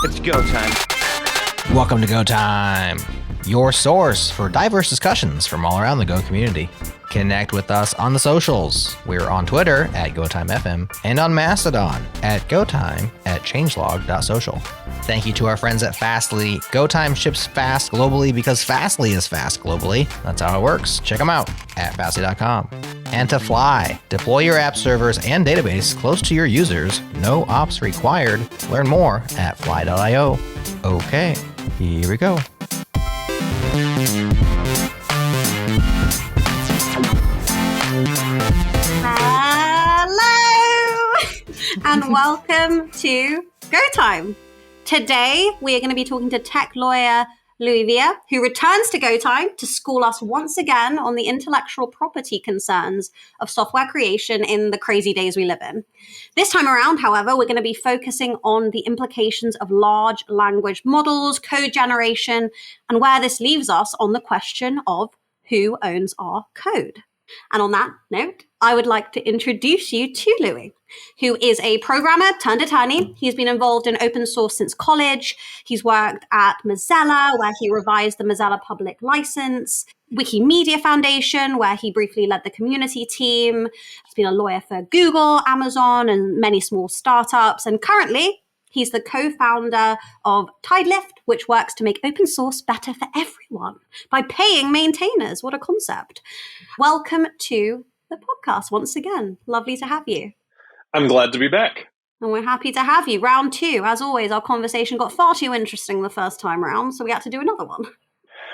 It's go time. Welcome to Go Time, your source for diverse discussions from all around the Go community. Connect with us on the socials. We're on Twitter at GoTimeFM and on Mastodon at GoTime@changelog.social. Thank you to our friends at Fastly. GoTime ships fast globally because Fastly is fast globally. That's how it works. Check them out at Fastly.com. And to Fly, deploy your app servers and database close to your users. No ops required. Learn more at fly.io. Okay, here we go. Hello and welcome to Go Time. Today we are going to be talking to tech lawyer Louis Via, who returns to Go Time to school us once again on the intellectual property concerns of software creation in the crazy days we live in. This time around, however, we're going to be focusing on the implications of large language models, code generation, and where this leaves us on the question of who owns our code. And on that note, I would like to introduce you to Louis, who is a programmer turned attorney. He's been involved in open source since college. He's worked at Mozilla, where he revised the Mozilla public license, Wikimedia Foundation, where he briefly led the community team. He's been a lawyer for Google, Amazon, and many small startups. And currently, he's the co-founder of Tidelift, which works to make open source better for everyone by paying maintainers. What a concept. Welcome to the podcast once again. Lovely to have you. I'm glad to be back. And we're happy to have you. Round two. As always, our conversation got far too interesting the first time round, so we had to do another one.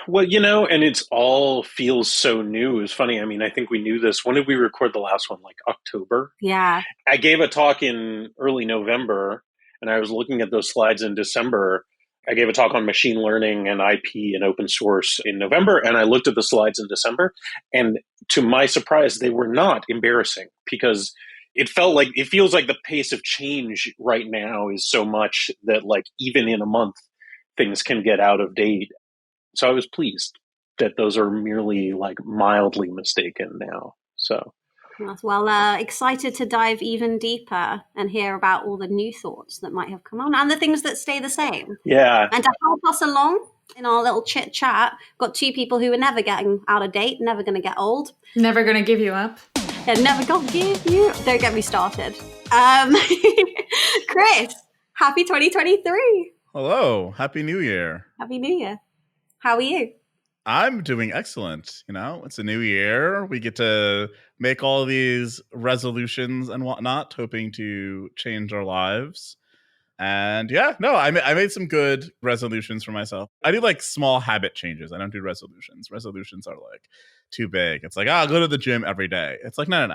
Well, and it's all feels so new. It's funny. I mean, I think we knew this. When did we record the last one? Like October? Yeah. I gave a talk in early November, and I was looking at those slides in December. I gave a talk on machine learning and IP and open source in November, and I looked at the slides in December. And to my surprise, they were not embarrassing because it feels like the pace of change right now is so much that like even in a month, things can get out of date. So I was pleased that those are merely like mildly mistaken now. So. Well, excited to dive even deeper and hear about all the new thoughts that might have come on and the things that stay the same. Yeah. And to help us along in our little chit chat, got two people who are never getting out of date, never going to get old. Never going to give you up. Yeah, never gonna give you. Don't get me started. Chris, happy 2023. Hello. Happy New Year. Happy New Year. How are you? I'm doing excellent. It's a new year. We get to make all these resolutions and whatnot, hoping to change our lives. And I made some good resolutions for myself. I do like small habit changes. I don't do resolutions. Resolutions are like too big. It's like, I'll go to the gym every day. It's like, no.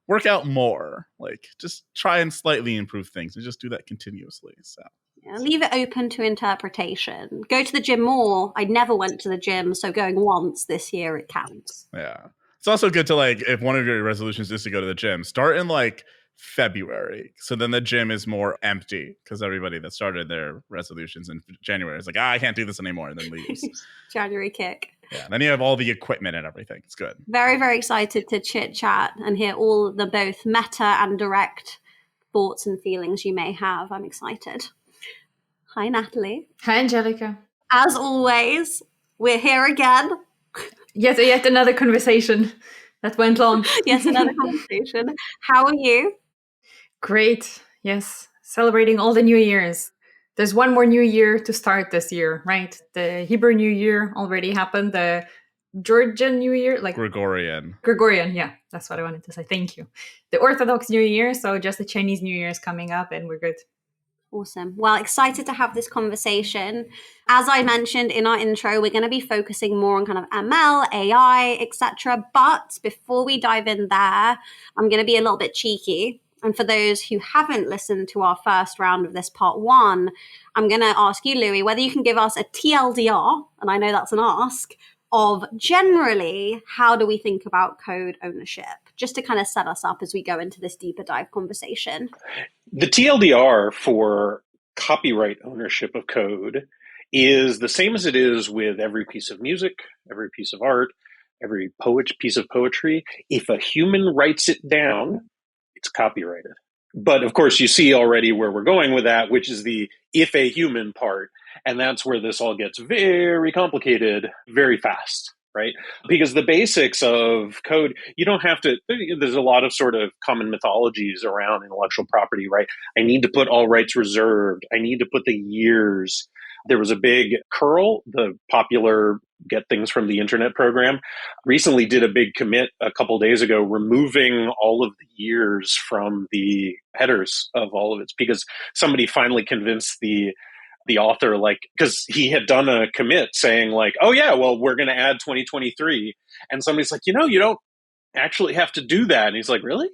Work out more. Like, just try and slightly improve things and just do that continuously. So. Yeah, leave it open to interpretation. Go to the gym more. I never went to the gym, so going once this year, it counts. Yeah. It's also good to, like, if one of your resolutions is to go to the gym, start in, like, February. So then the gym is more empty because everybody that started their resolutions in January is like, I can't do this anymore, and then leaves. January kick. Yeah. Then you have all the equipment and everything. It's good. Very, very excited to chit chat and hear all the both meta and direct thoughts and feelings you may have. I'm excited. Hi, Natalie. Hi, Angelica. As always, we're here again. Yet another conversation that went long. Yes, another conversation. How are you? Great. Yes. Celebrating all the New Years. There's one more New Year to start this year, right? The Hebrew New Year already happened. The Georgian New Year, like Gregorian, yeah, that's what I wanted to say. Thank you. The Orthodox New Year, so just the Chinese New Year is coming up and we're good. Awesome. Well, excited to have this conversation. As I mentioned in our intro, we're going to be focusing more on kind of ML, AI, etc. But before we dive in there, I'm going to be a little bit cheeky. And for those who haven't listened to our first round of this part one, I'm going to ask you, Louis, whether you can give us a TLDR, and I know that's an ask, of generally how do we think about code ownership, just to kind of set us up as we go into this deeper dive conversation. The TLDR for copyright ownership of code is the same as it is with every piece of music, every piece of art, every piece of poetry. If a human writes it down, it's copyrighted. But of course, you see already where we're going with that, which is the if a human part. And that's where this all gets very complicated very fast, right? Because the basics of code, you don't have to, there's a lot of sort of common mythologies around intellectual property, right? I need to put all rights reserved. I need to put the years. There was a big curl, the popular get things from the internet program, recently did a big commit a couple days ago, removing all of the years from the headers of all of it, because somebody finally convinced the author, like, because he had done a commit saying like, oh yeah, well, we're going to add 2023. And somebody's like, you don't actually have to do that. And he's like, really?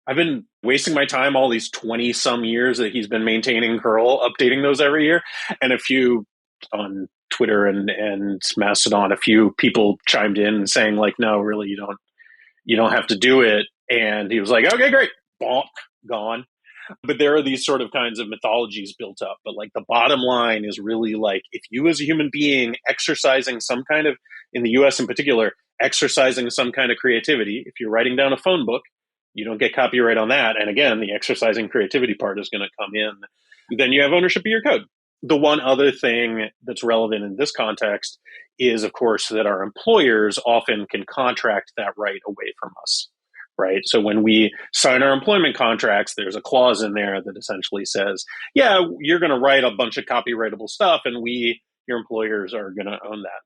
I've been wasting my time all these 20 some years that he's been maintaining curl, updating those every year. And a few on Twitter and Mastodon, a few people chimed in and saying like, no, really, you don't have to do it. And he was like, okay, great. Bonk, gone. But there are these sort of kinds of mythologies built up. But like the bottom line is really like, if you as a human being exercising some kind of, in the US in particular, exercising some kind of creativity, if you're writing down a phone book, you don't get copyright on that. And again, the exercising creativity part is going to come in. Then you have ownership of your code. The one other thing that's relevant in this context is, of course, that our employers often can contract that right away from us, right? So when we sign our employment contracts, there's a clause in there that essentially says, yeah, you're going to write a bunch of copyrightable stuff, and your employers, are going to own that.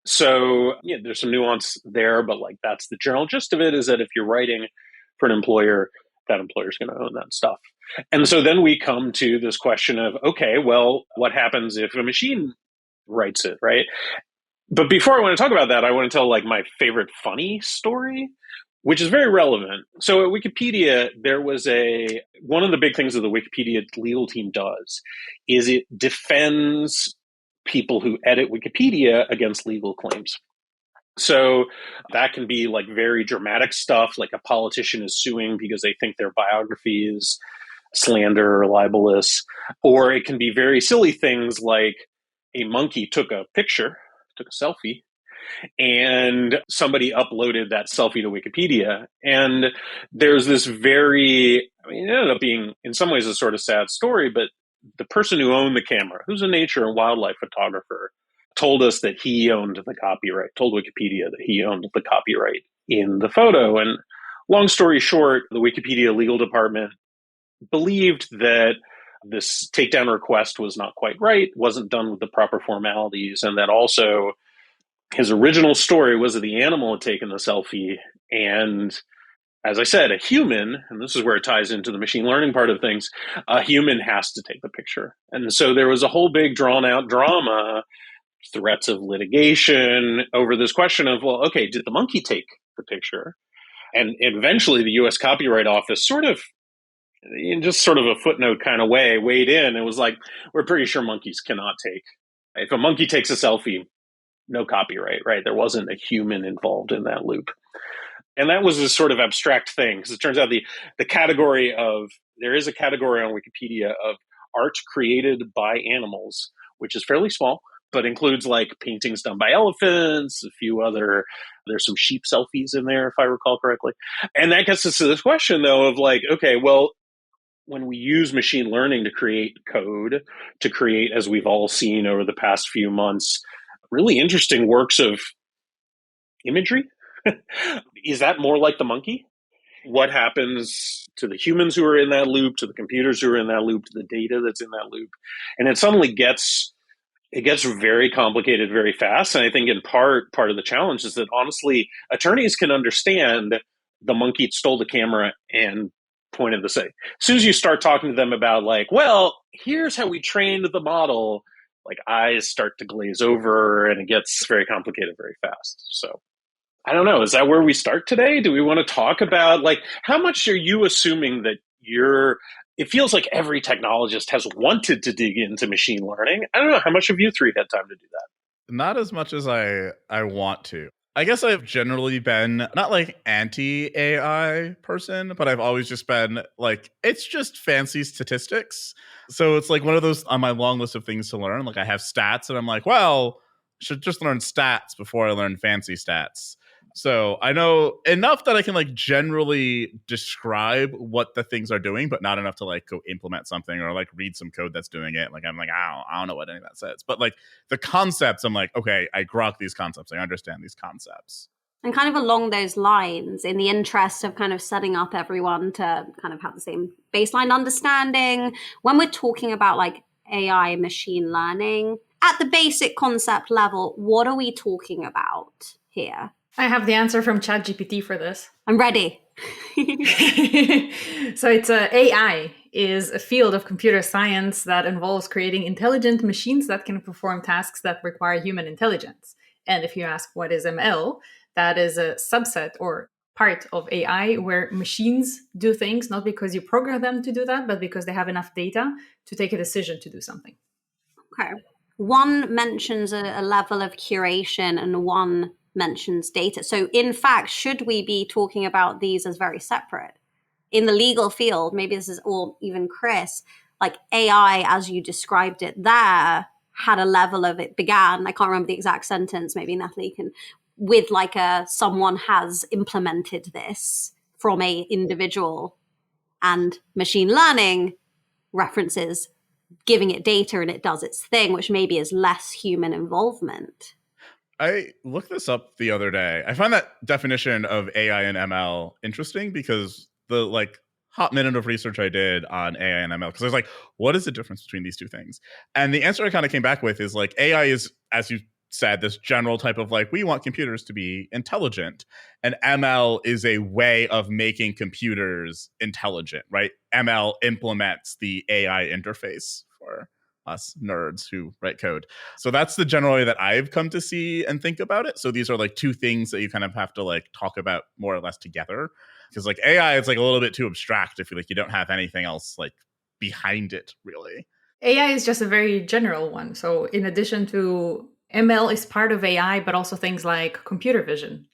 So yeah, there's some nuance there, but like that's the general gist of it, is that if you're writing for an employer, that employer's going to own that stuff. And so then we come to this question of, okay, well, what happens if a machine writes it, right? But before I want to talk about that, I want to tell like my favorite funny story, which is very relevant. So at Wikipedia, there was one of the big things that the Wikipedia legal team does is it defends people who edit Wikipedia against legal claims. So that can be like very dramatic stuff, like a politician is suing because they think their biography is slander or libelous. Or it can be very silly things like a monkey took a selfie, and somebody uploaded that selfie to Wikipedia. And there's this it ended up being in some ways a sort of sad story, but the person who owned the camera, who's a nature and wildlife photographer, told us that he owned the copyright, told Wikipedia that he owned the copyright in the photo. And long story short, the Wikipedia legal department believed that this takedown request was not quite right, wasn't done with the proper formalities, and that also his original story was that the animal had taken the selfie. And as I said, a human, and this is where it ties into the machine learning part of things, a human has to take the picture. And so there was a whole big drawn out drama, threats of litigation over this question of, well, okay, did the monkey take the picture? And eventually the US Copyright Office sort of, in just sort of a footnote kind of way, weighed in and was like, we're pretty sure monkeys cannot take. If a monkey takes a selfie, no copyright, right? There wasn't a human involved in that loop. And that was this sort of abstract thing, because it turns out there is a category on Wikipedia of art created by animals, which is fairly small, but includes like paintings done by elephants, there's some sheep selfies in there, if I recall correctly. And that gets us to this question though of like, okay, well, when we use machine learning to create code, to create, as we've all seen over the past few months, really interesting works of imagery, is that more like the monkey? What happens to the humans who are in that loop, to the computers who are in that loop, to the data that's in that loop? And it suddenly gets very complicated very fast. And I think in part of the challenge is that honestly, attorneys can understand the monkey stole the camera and pointed the say. As soon as you start talking to them about like, well, here's how we trained the model, like eyes start to glaze over and it gets very complicated very fast. So I don't know. Is that where we start today? Do we want to talk about like, how much are you assuming that it feels like every technologist has wanted to dig into machine learning. I don't know. How much have you three had time to do that? Not as much as I want to. I guess I've generally been not like anti-AI person, but I've always just been like, it's just fancy statistics. So it's like one of those on my long list of things to learn. Like I have stats and I'm like, well, I should just learn stats before I learn fancy stats. So I know enough that I can like generally describe what the things are doing, but not enough to like go implement something or like read some code that's doing it. Like I'm like, I don't know what any of that says. But like the concepts, I'm like, okay, I grok these concepts. I understand these concepts. And kind of along those lines, in the interest of kind of setting up everyone to kind of have the same baseline understanding, when we're talking about like AI machine learning, at the basic concept level, what are we talking about here? I have the answer from ChatGPT for this. I'm ready. So it's AI is a field of computer science that involves creating intelligent machines that can perform tasks that require human intelligence. And if you ask what is ML, that is a subset or part of AI where machines do things not because you program them to do that, but because they have enough data to take a decision to do something. Okay. One mentions a level of curation and one mentions data. So in fact, should we be talking about these as very separate? In the legal field, maybe this is, or even Chris, like AI, as you described it there, had a level of it began, I can't remember the exact sentence, maybe Natalie can, with like someone has implemented this from a individual, and machine learning references giving it data and it does its thing, which maybe is less human involvement. I looked this up the other day. I find that definition of AI and ML interesting because the like hot minute of research I did on AI and ML, because I was like, what is the difference between these two things? And the answer I kind of came back with is like AI is, as you said, this general type of like, we want computers to be intelligent. And ML is a way of making computers intelligent, right? ML implements the AI interface for us nerds who write code. So that's the general way that I've come to see and think about it. So these are like two things that you kind of have to like talk about more or less together. Because like AI is like a little bit too abstract if you don't have anything else like behind it, really. AI is just a very general one. So in addition to ML is part of AI, but also things like computer vision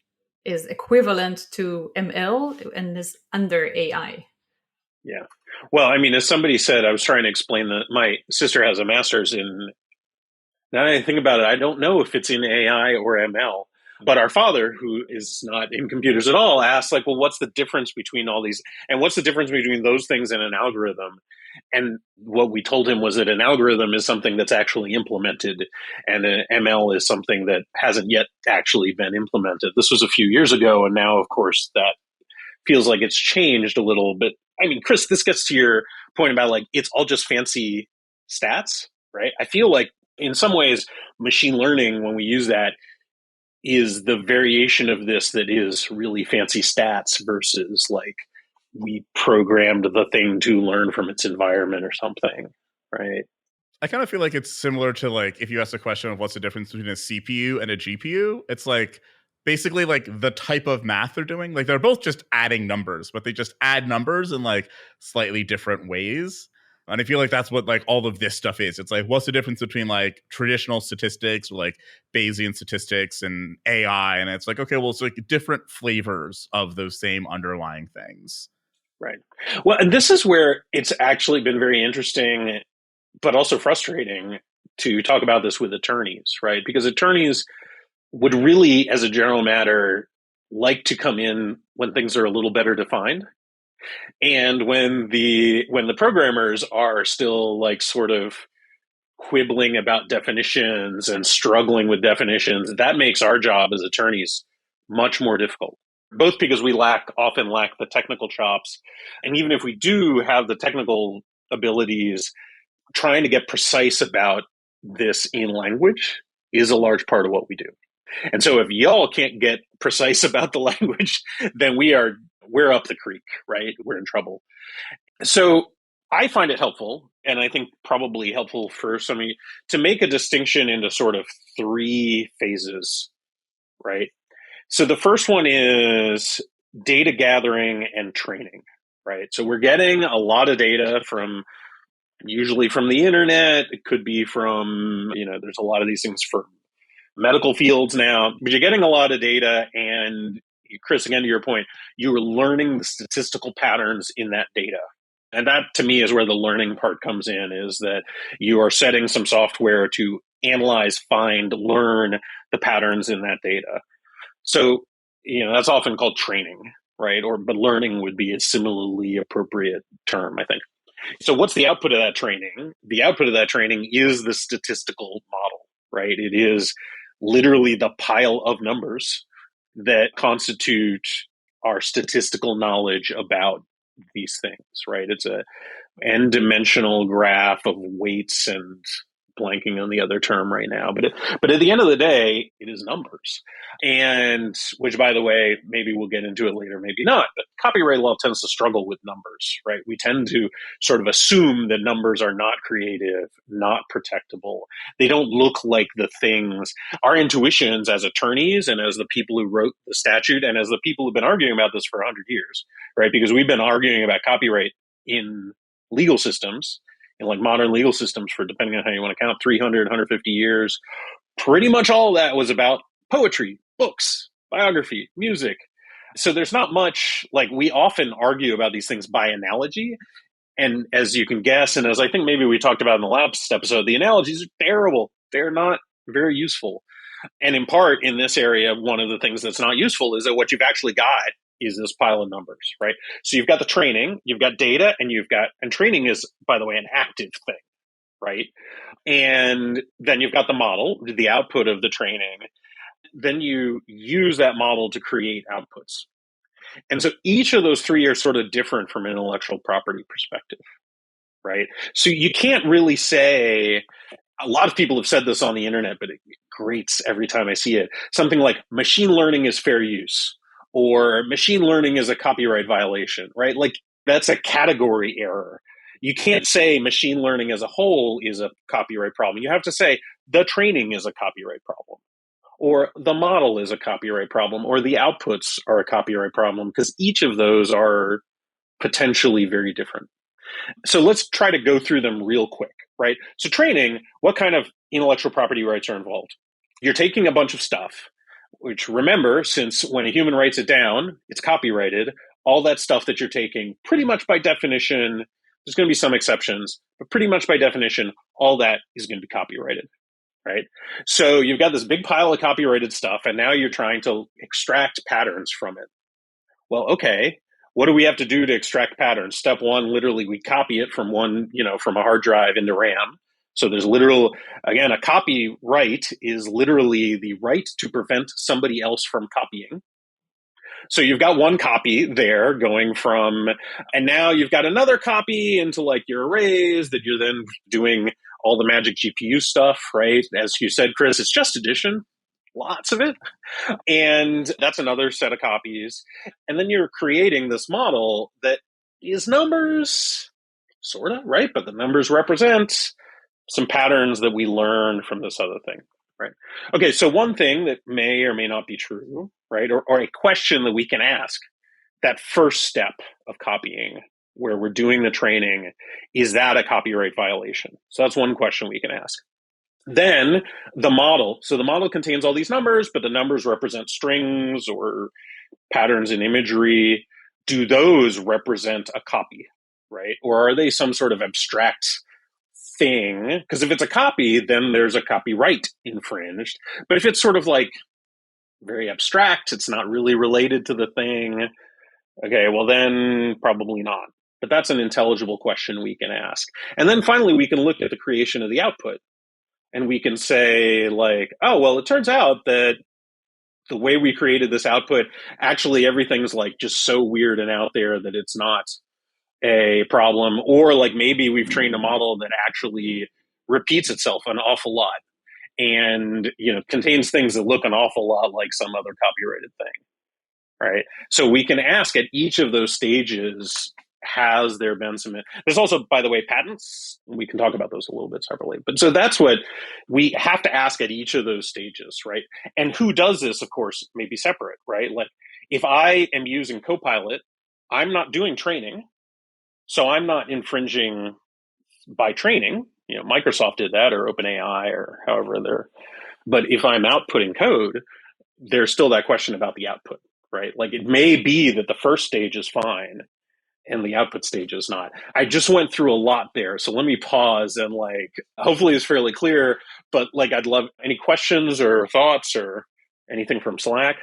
is equivalent to ML and is under AI. Yeah. Well, I mean, as somebody said, I was trying to explain that my sister has a master's in. Now that I think about it, I don't know if it's in AI or ML. But our father, who is not in computers at all, asked, like, well, what's the difference between all these? And what's the difference between those things and an algorithm? And what we told him was that an algorithm is something that's actually implemented, and an ML is something that hasn't yet actually been implemented. This was a few years ago, and now, of course, that feels like it's changed a little bit. I mean, Chris, this gets to your point about like it's all just fancy stats, right? I feel like in some ways, machine learning, when we use that, is the variation of this that is really fancy stats versus like we programmed the thing to learn from its environment or something, right? I kind of feel like it's similar to like if you ask the question of what's the difference between a CPU and a GPU, it's like basically like the type of math they're doing. Like they're both just adding numbers, but they just add numbers in like slightly different ways. And I feel like that's what like all of this stuff is. It's like, what's the difference between like traditional statistics or like Bayesian statistics and AI? And it's like, okay, well, it's like different flavors of those same underlying things. Right. Well, and this is where it's actually been very interesting, but also frustrating to talk about this with attorneys, right? Because attorneys would really, as a general matter, like to come in when things are a little better defined. And when the programmers are still like sort of quibbling about definitions and struggling with definitions, that makes our job as attorneys much more difficult. Both because we often lack the technical chops, and even if we do have the technical abilities, trying to get precise about this in language is a large part of what we do. And so if y'all can't get precise about the language, then we're up the creek, right? We're in trouble. So I find it helpful, and I think probably helpful for some of you, to make a distinction into sort of three phases, right? So the first one is data gathering and training, right? So we're getting a lot of data usually from the internet. It could be from, there's a lot of these things for medical fields now, but you're getting a lot of data. And Chris, again, to your point, you are learning the statistical patterns in that data. And that to me is where the learning part comes in, is that you are setting some software to analyze, find, learn the patterns in that data. So that's often called training, right? But learning would be a similarly appropriate term, I think. So what's the output of that training? The output of that training is the statistical model, right? It is literally the pile of numbers that constitute our statistical knowledge about these things, right? It's a n-dimensional graph of weights and blanking on the other term right now. But at the end of the day, it is numbers. And which, by the way, maybe we'll get into it later, maybe not. But copyright law tends to struggle with numbers, right? We tend to sort of assume that numbers are not creative, not protectable. They don't look like the things. Our intuitions as attorneys and as the people who wrote the statute and as the people who've been arguing about this for 100 years, right? Because we've been arguing about copyright in legal systems, in like modern legal systems for, depending on how you want to count, 300, 150 years. Pretty much all of that was about poetry, books, biography, music. So there's not much, like, we often argue about these things by analogy. And as you can guess, and as I think maybe we talked about in the last episode, the analogies are terrible. They're not very useful. And in part, in this area, one of the things that's not useful is that what you've actually got is this pile of numbers, right? So you've got the training, you've got data, and training is, by the way, an active thing, right? And then you've got the model, the output of the training. Then you use that model to create outputs. And so each of those three are sort of different from an intellectual property perspective, right? So you can't really say, a lot of people have said this on the internet, but it grates every time I see it. Something like machine learning is fair use, or machine learning is a copyright violation, right? Like, that's a category error. You can't say machine learning as a whole is a copyright problem. You have to say the training is a copyright problem, or the model is a copyright problem, or the outputs are a copyright problem, because each of those are potentially very different. So let's try to go through them real quick, right? So training, what kind of intellectual property rights are involved? You're taking a bunch of stuff, which, remember, since when a human writes it down, it's copyrighted. All that stuff that you're taking, pretty much by definition, there's going to be some exceptions, but pretty much by definition, all that is going to be copyrighted, right? So you've got this big pile of copyrighted stuff, and now you're trying to extract patterns from it. Well, okay, what do we have to do to extract patterns? Step one, literally, we copy it from from a hard drive into RAM. So there's again, a copyright is literally the right to prevent somebody else from copying. So you've got one copy there going from, and now you've got another copy into like your arrays that you're then doing all the magic GPU stuff, right? As you said, Chris, it's just addition, lots of it. And that's another set of copies. And then you're creating this model that is numbers, sort of, right? But the numbers represent some patterns that we learn from this other thing, right? Okay, so one thing that may or may not be true, right? Or a question that we can ask, that first step of copying, where we're doing the training, is that a copyright violation? So that's one question we can ask. Then the model. So the model contains all these numbers, but the numbers represent strings or patterns in imagery. Do those represent a copy, right? Or are they some sort of abstract thing? Because if it's a copy, then there's a copyright infringed. But if it's sort of like very abstract, it's not really related to the thing, okay, well then probably not. But that's an intelligible question we can ask. And then finally, we can look at the creation of the output. And we can say, like, oh, well, it turns out that the way we created this output, actually everything's like just so weird and out there that it's not a problem. Or like maybe we've trained a model that actually repeats itself an awful lot and, contains things that look an awful lot like some other copyrighted thing, right? So we can ask at each of those stages, has there been some... There's also, by the way, patents. We can talk about those a little bit separately. But so that's what we have to ask at each of those stages, right? And who does this, of course, may be separate, right? Like if I am using Copilot, I'm not doing training. So I'm not infringing by training. Microsoft did that, or OpenAI, or however they're... But if I'm outputting code, there's still that question about the output, right? Like it may be that the first stage is fine and the output stage is not. I just went through a lot there. So let me pause and hopefully it's fairly clear, but I'd love any questions or thoughts or anything from Slack.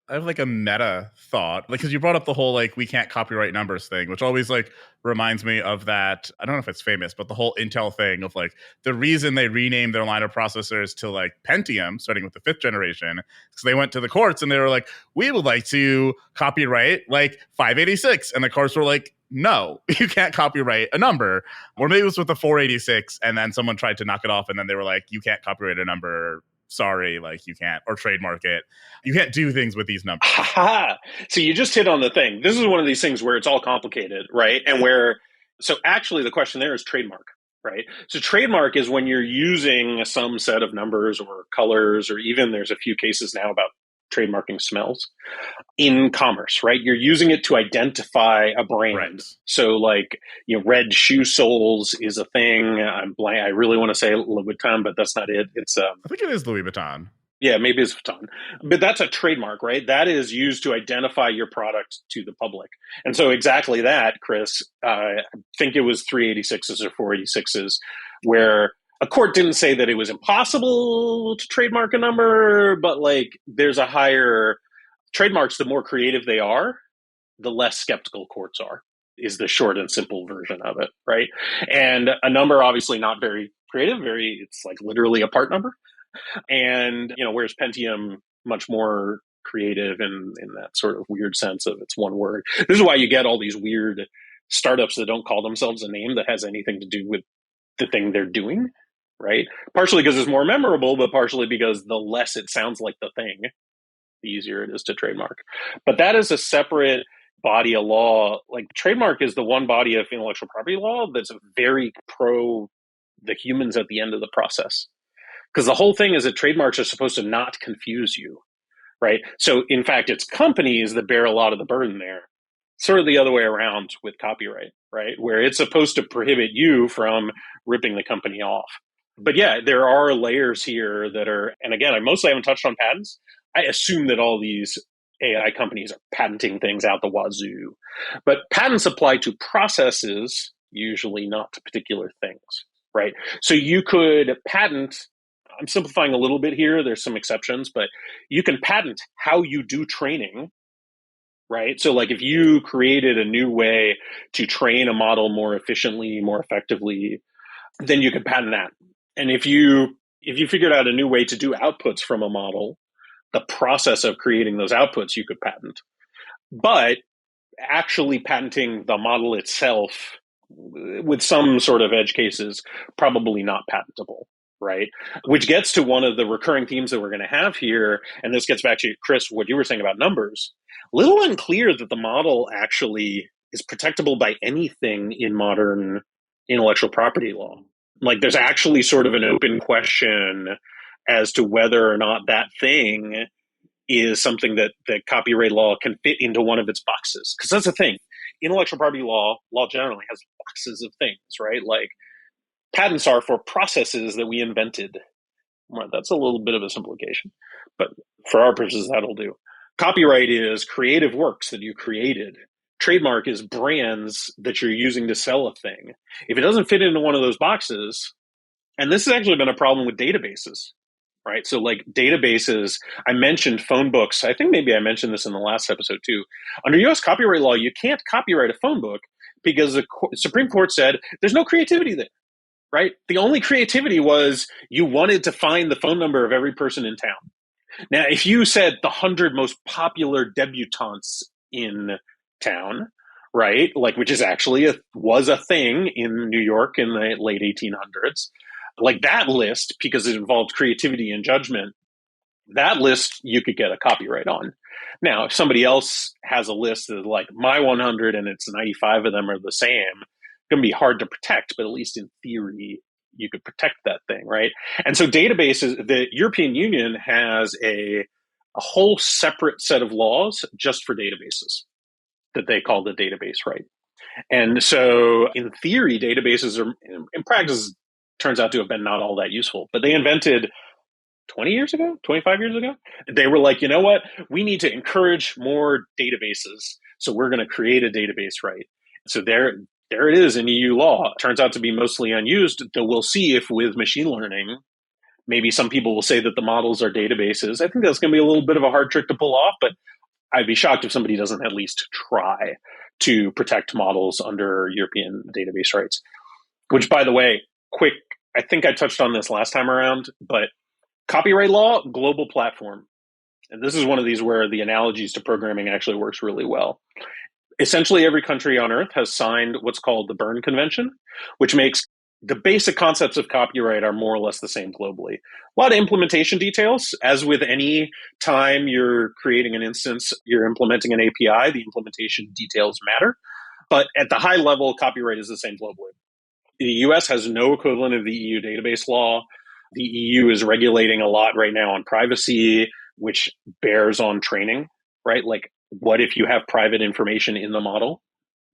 I have like a meta thought, like, because you brought up the whole like we can't copyright numbers thing, which always like reminds me of that. I don't know if it's famous, but the whole Intel thing of like the reason they renamed their line of processors to like Pentium, starting with the 5th generation, because they went to the courts and they were like, we would like to copyright like 586, and the courts were like, no, you can't copyright a number. Or maybe it was with the 486, and then someone tried to knock it off, and then they were like, you can't copyright a number. Sorry, like you can't, or trademark it. You can't do things with these numbers. So you just hit on the thing. This is one of these things where it's all complicated, right? And so actually the question there is trademark, right? So trademark is when you're using some set of numbers or colors, or even there's a few cases now about trademarking smells in commerce, right? You're using it to identify a brand. Right. So like, red shoe soles is a thing. I really want to say Louis Vuitton, but that's not it. It's I think it is Louis Vuitton. Yeah, maybe it's Vuitton. But that's a trademark, right? That is used to identify your product to the public. And so exactly that, Chris, I think it was 386s or 486s, where a court didn't say that it was impossible to trademark a number, but like there's a higher trademarks, the more creative they are, the less skeptical courts are, is the short and simple version of it, right? And a number obviously not very creative, it's like literally a part number. And, whereas Pentium, much more creative in that sort of weird sense of it's one word. This is why you get all these weird startups that don't call themselves a name that has anything to do with the thing they're doing, right? Partially because it's more memorable, but partially because the less it sounds like the thing, the easier it is to trademark. But that is a separate body of law. Like trademark is the one body of intellectual property law that's very pro the humans at the end of the process. Because the whole thing is that trademarks are supposed to not confuse you, right? So in fact, it's companies that bear a lot of the burden there. Sort of the other way around with copyright, right? Where it's supposed to prohibit you from ripping the company off. But yeah, there are layers here that are, and again, I mostly haven't touched on patents. I assume that all these AI companies are patenting things out the wazoo. But patents apply to processes, usually not to particular things, right? So you could patent, I'm simplifying a little bit here, there's some exceptions, but you can patent how you do training, right? So like if you created a new way to train a model more efficiently, more effectively, then you could patent that. And if you figured out a new way to do outputs from a model, the process of creating those outputs you could patent. But actually patenting the model itself, with some sort of edge cases, probably not patentable, right? Which gets to one of the recurring themes that we're going to have here, and this gets back to, Chris, what you were saying about numbers. A little unclear that the model actually is protectable by anything in modern intellectual property law. Like there's actually sort of an open question as to whether or not that thing is something that copyright law can fit into one of its boxes. Because that's the thing. Intellectual property law generally has boxes of things, right? Like patents are for processes that we invented. Well, that's a little bit of a simplification, but for our purposes, that'll do. Copyright is creative works that you created. Trademark is brands that you're using to sell a thing. If it doesn't fit into one of those boxes, and this has actually been a problem with databases, right? So like databases, I mentioned phone books. I think maybe I mentioned this in the last episode too. Under US copyright law, you can't copyright a phone book because the Supreme Court said there's no creativity there, right? The only creativity was you wanted to find the phone number of every person in town. Now, if you said the 100 most popular debutantes in town, right, like which is actually was a thing in New York in the late 1800s, like that list, because it involved creativity and judgment, that list you could get a copyright on. Now, if somebody else has a list of like my 100 and it's 95 of them are the same, it's going to be hard to protect, but at least in theory, you could protect that thing, right? And so databases, the European Union has a whole separate set of laws just for databases that they call the database right. And so in theory, databases are, in practice, turns out to have been not all that useful. But they invented 20 years ago, 25 years ago, they were like, you know what? We need to encourage more databases. So we're going to create a database right. So there it is in EU law. It turns out to be mostly unused, though we'll see if with machine learning, Maybe some people will say that the models are databases. I think that's going to be a little bit of a hard trick to pull off, but I'd be shocked if somebody doesn't at least try to protect models under European database rights. Which, by the way, quick, I think I touched on this last time around, but copyright law, global platform. And this is one of these where the analogies to programming actually works really well. Essentially, every country on Earth has signed what's called the Berne Convention, which makes the basic concepts of copyright are more or less the same globally. A lot of implementation details. As with any time you're creating an instance, you're implementing an API, the implementation details matter. But at the high level, copyright is the same globally. The US has no equivalent of the EU database law. The EU is regulating a lot right now on privacy, which bears on training, right? Like, what if you have private information in the model?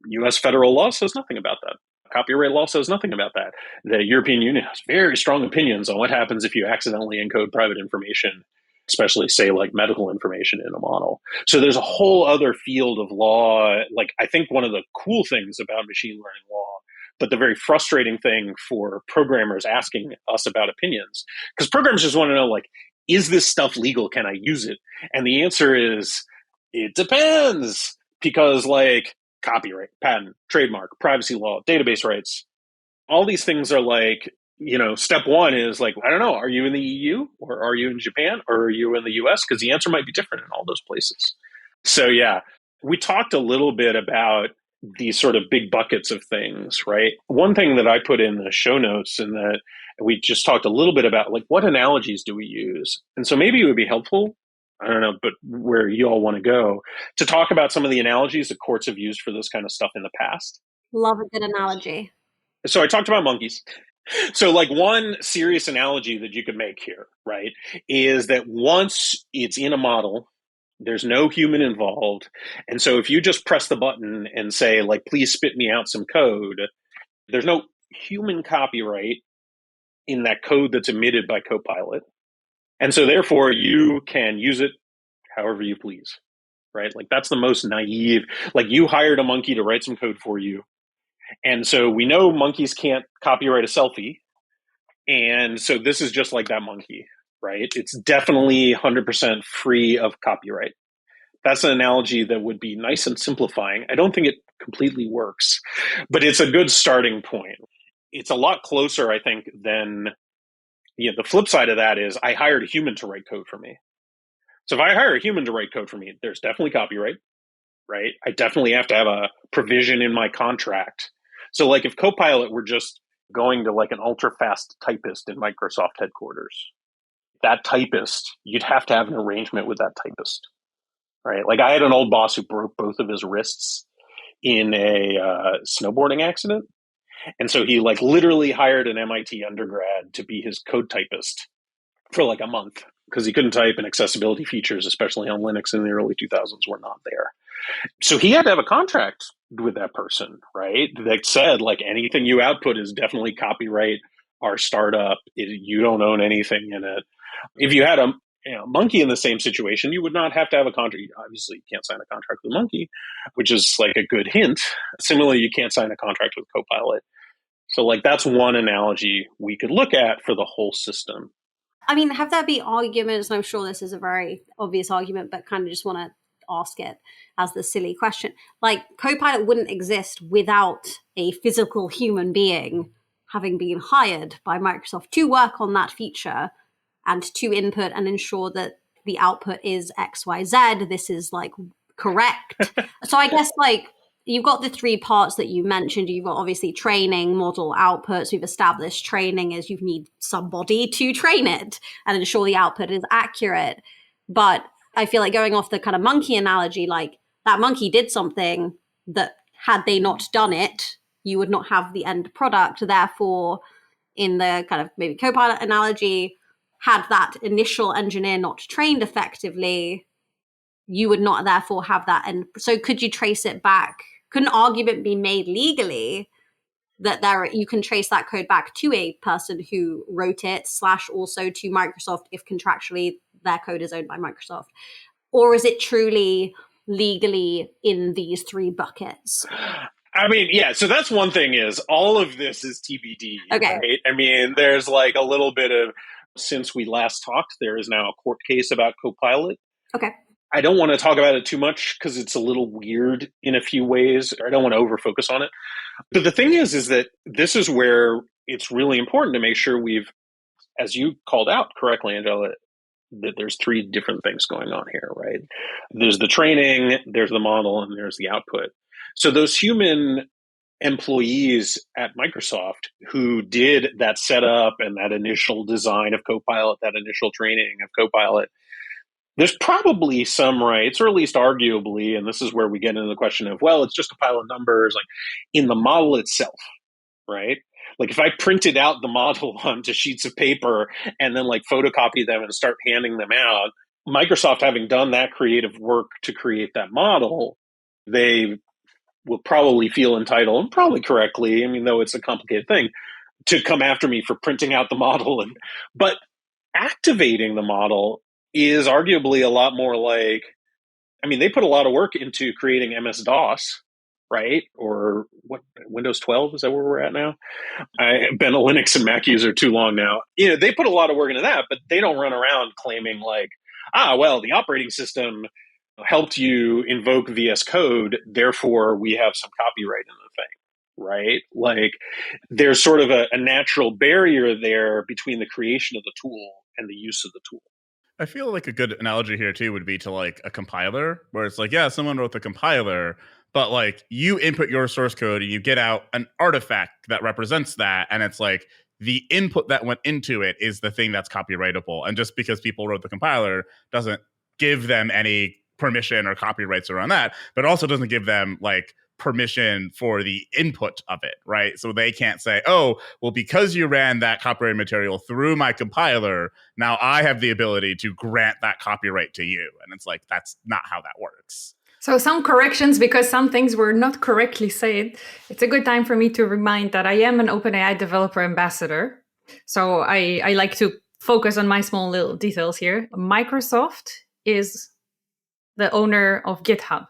US federal law says nothing about that. Copyright law says nothing about that. The European Union has very strong opinions on what happens if you accidentally encode private information, especially, say, like medical information in a model. So there's a whole other field of law. Like, I think one of the cool things about machine learning law, but the very frustrating thing for programmers asking us about opinions, because programmers just want to know, like, is this stuff legal? Can I use it? And the answer is, it depends. Because, like, copyright, patent, trademark, privacy law, database rights, all these things are like, step one is like, I don't know, are you in the EU or are you in Japan or are you in the US? Because the answer might be different in all those places. So yeah, we talked a little bit about these sort of big buckets of things, right? One thing that I put in the show notes and that we just talked a little bit about, like, what analogies do we use? And so maybe it would be helpful, I don't know, but where you all want to go, to talk about some of the analogies that courts have used for this kind of stuff in the past. Love a good analogy. So I talked about monkeys. So, like, one serious analogy that you could make here, right, is that once it's in a model, there's no human involved. And so if you just press the button and say, like, please spit me out some code, there's no human copyright in that code that's emitted by Copilot. And so therefore you can use it however you please, right? Like, that's the most naive, like, you hired a monkey to write some code for you. And so we know monkeys can't copyright a selfie. And so this is just like that monkey, right? It's definitely 100% free of copyright. That's an analogy that would be nice and simplifying. I don't think it completely works, but it's a good starting point. It's a lot closer, I think, than, the flip side of that is I hired a human to write code for me. So if I hire a human to write code for me, there's definitely copyright, right? I definitely have to have a provision in my contract. So, like, if Copilot were just going to, like, an ultra-fast typist in Microsoft headquarters, that typist, you'd have to have an arrangement with that typist, right? Like, I had an old boss who broke both of his wrists in a snowboarding accident. And so he, like, literally hired an MIT undergrad to be his code typist for like a month because he couldn't type, and accessibility features, especially on Linux in the early 2000s, were not there. So he had to have a contract with that person, right? That said, like, anything you output is definitely copyright our startup. You don't own anything in it. If you had a monkey in the same situation, you would not have to have a contract. Obviously, you can't sign a contract with a monkey, which is like a good hint. Similarly, you can't sign a contract with Copilot. So, like, that's one analogy we could look at for the whole system. I mean, have there been arguments, and I'm sure this is a very obvious argument, but kind of just want to ask it as the silly question. Like, Copilot wouldn't exist without a physical human being having been hired by Microsoft to work on that feature and to input and ensure that the output is XYZ. This is, like, correct. So I guess, like, you've got the three parts that you mentioned. You've got obviously training, model, outputs. We've established training as you need somebody to train it and ensure the output is accurate. But I feel like, going off the kind of monkey analogy, like, that monkey did something that, had they not done it, you would not have the end product. Therefore, in the kind of maybe Copilot analogy, had that initial engineer not trained effectively, you would not therefore have that end. So could you trace it back? Could an argument be made legally that you can trace that code back to a person who wrote it / also to Microsoft if contractually their code is owned by Microsoft? Or is it truly legally in these three buckets? I mean, yeah, so that's one thing, is all of this is TBD, okay. Right? I mean, there's like a little bit of Since we last talked, there is now a court case about Copilot. Okay. I don't want to talk about it too much because it's a little weird in a few ways. I don't want to over-focus on it. But the thing is that this is where it's really important to make sure we've, as you called out correctly, Angela, that there's three different things going on here, right? There's the training, there's the model, and there's the output. So those human employees at Microsoft who did that setup and that initial design of Copilot, that initial training of Copilot, there's probably some rights, or at least arguably, and this is where we get into the question of, well, it's just a pile of numbers, like in the model itself, right? Like if I printed out the model onto sheets of paper and then like photocopy them and start handing them out, Microsoft, having done that creative work to create that model, they will probably feel entitled, and probably correctly, I mean, though it's a complicated thing, to come after me for printing out the model. But activating the model is arguably a lot more like, I mean, they put a lot of work into creating MS-DOS, right? Or what, Windows 12, is that where we're at now? I've been a Linux and Mac user too long now. They put a lot of work into that, but they don't run around claiming like, well, the operating system helped you invoke VS Code, therefore we have some copyright in the thing, right? Like there's sort of a natural barrier there between the creation of the tool and the use of the tool. I feel like a good analogy here too would be to like a compiler, where it's like, yeah, someone wrote the compiler, but like you input your source code and you get out an artifact that represents that, and it's like the input that went into it is the thing that's copyrightable. And just because people wrote the compiler doesn't give them any permission or copyrights around that, but also doesn't give them like permission for the input of it, right? So they can't say, oh, well, because you ran that copyright material through my compiler, now I have the ability to grant that copyright to you. And it's like, that's not how that works. So some corrections, because some things were not correctly said. It's a good time for me to remind that I am an OpenAI developer ambassador. So I like to focus on my small little details here. Microsoft is the owner of GitHub.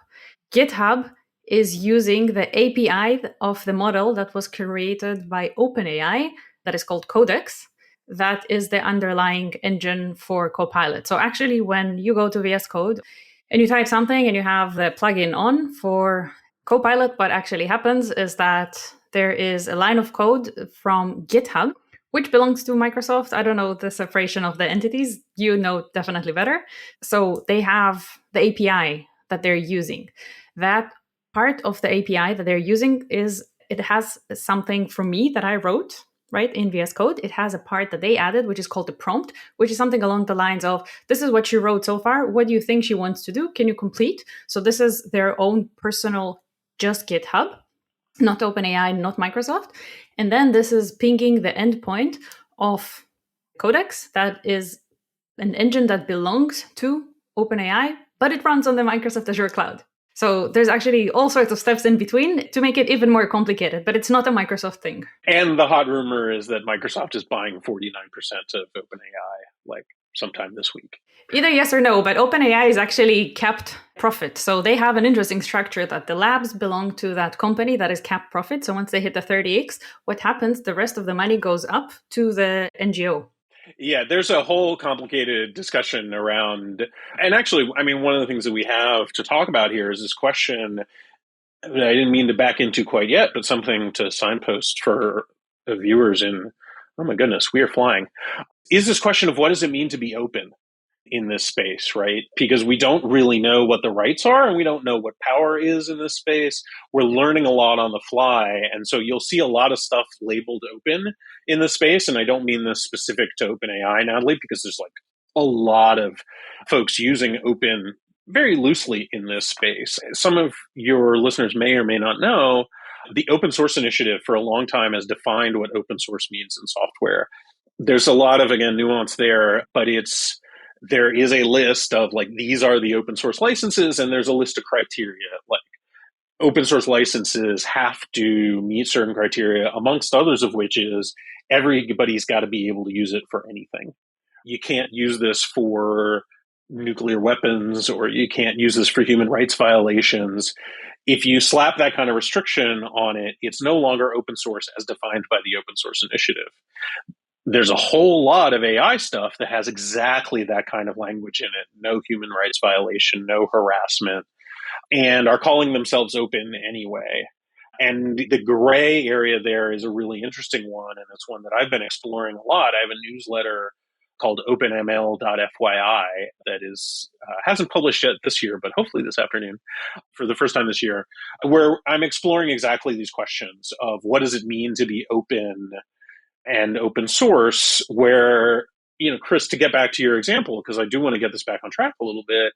GitHub is using the API of the model that was created by OpenAI that is called Codex. That is the underlying engine for Copilot. So actually, when you go to VS Code and you type something and you have the plugin on for Copilot, what actually happens is that there is a line of code from GitHub, which belongs to Microsoft. I don't know the separation of the entities. You know definitely better. So they have the API that they're using. That part of the API that they're using it has something from me that I wrote, right, in VS Code. It has a part that they added, which is called the prompt, which is something along the lines of, this is what she wrote so far. What do you think she wants to do? Can you complete? So this is their own personal, just GitHub, not OpenAI, not Microsoft. And then this is pinging the endpoint of Codex. That is an engine that belongs to OpenAI, but it runs on the Microsoft Azure cloud. So there's actually all sorts of steps in between to make it even more complicated, but it's not a Microsoft thing. And the hot rumor is that Microsoft is buying 49% of OpenAI, like sometime this week. Either yes or no, but OpenAI is actually capped profit. So they have an interesting structure that the labs belong to that company that is capped profit. So once they hit the 30x, what happens? The rest of the money goes up to the NGO. Yeah, there's a whole complicated discussion around, and actually, I mean, one of the things that we have to talk about here is this question that I didn't mean to back into quite yet, but something to signpost for the viewers in, oh my goodness, we are flying, is this question of what does it mean to be open in this space, right? Because we don't really know what the rights are and we don't know what power is in this space. We're learning a lot on the fly. And so you'll see a lot of stuff labeled open in the space. And I don't mean this specific to OpenAI, Natalie, because there's like a lot of folks using open very loosely in this space. Some of your listeners may or may not know the Open Source Initiative for a long time has defined what open source means in software. There's a lot of, again, nuance there, but there is a list of like, these are the open source licenses, and there's a list of criteria. Like open source licenses have to meet certain criteria, amongst others of which is everybody's got to be able to use it for anything. You can't use this for nuclear weapons, or you can't use this for human rights violations. If you slap that kind of restriction on it, it's no longer open source as defined by the Open Source Initiative. there's a whole lot of AI stuff that has exactly that kind of language in it. No human rights violation, no harassment, and are calling themselves open anyway. And the gray area there is a really interesting one, and it's one that I've been exploring a lot. I have a newsletter called openml.fyi that is hasn't published yet this year, but hopefully this afternoon for the first time this year, where I'm exploring exactly these questions of what does it mean to be open and open source, where, Chris, to get back to your example, because I do want to get this back on track a little bit,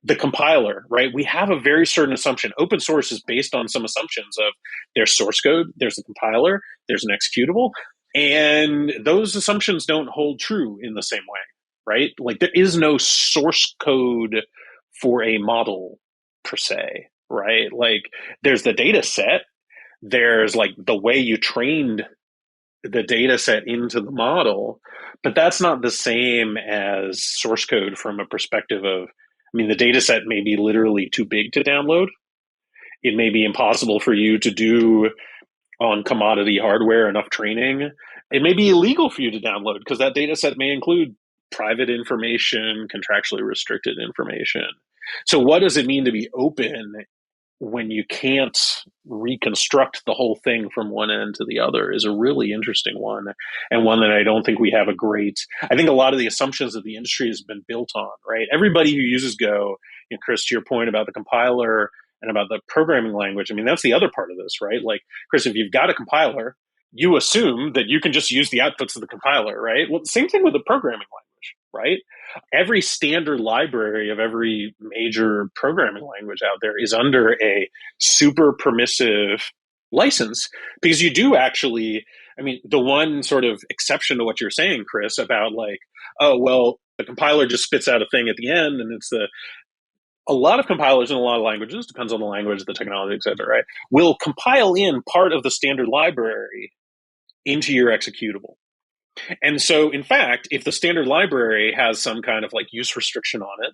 the compiler, right? We have a very certain assumption. Open source is based on some assumptions of there's source code, there's a compiler, there's an executable, and those assumptions don't hold true in the same way, right? Like there is no source code for a model per se, right? Like there's the data set, there's like the way you trained the data set into the model, but that's not the same as source code from a perspective of, the data set may be literally too big to download. It may be impossible for you to do on commodity hardware enough training. It may be illegal for you to download because that data set may include private information, contractually restricted information. So what does it mean to be open when you can't reconstruct the whole thing from one end to the other is a really interesting one, and one that I don't think we have I think a lot of the assumptions that the industry has been built on, right? Everybody who uses Go, Chris, to your point about the compiler and about the programming language, that's the other part of this, right? Like, Chris, if you've got a compiler, you assume that you can just use the outputs of the compiler, right? Well, same thing with the programming language, right? Every standard library of every major programming language out there is under a super permissive license, because you do actually, the one sort of exception to what you're saying, Chris, about like, oh, well, the compiler just spits out a thing at the end, and a lot of compilers in a lot of languages, depends on the language, the technology, et cetera, right, will compile in part of the standard library into your executable. And so, in fact, if the standard library has some kind of like use restriction on it,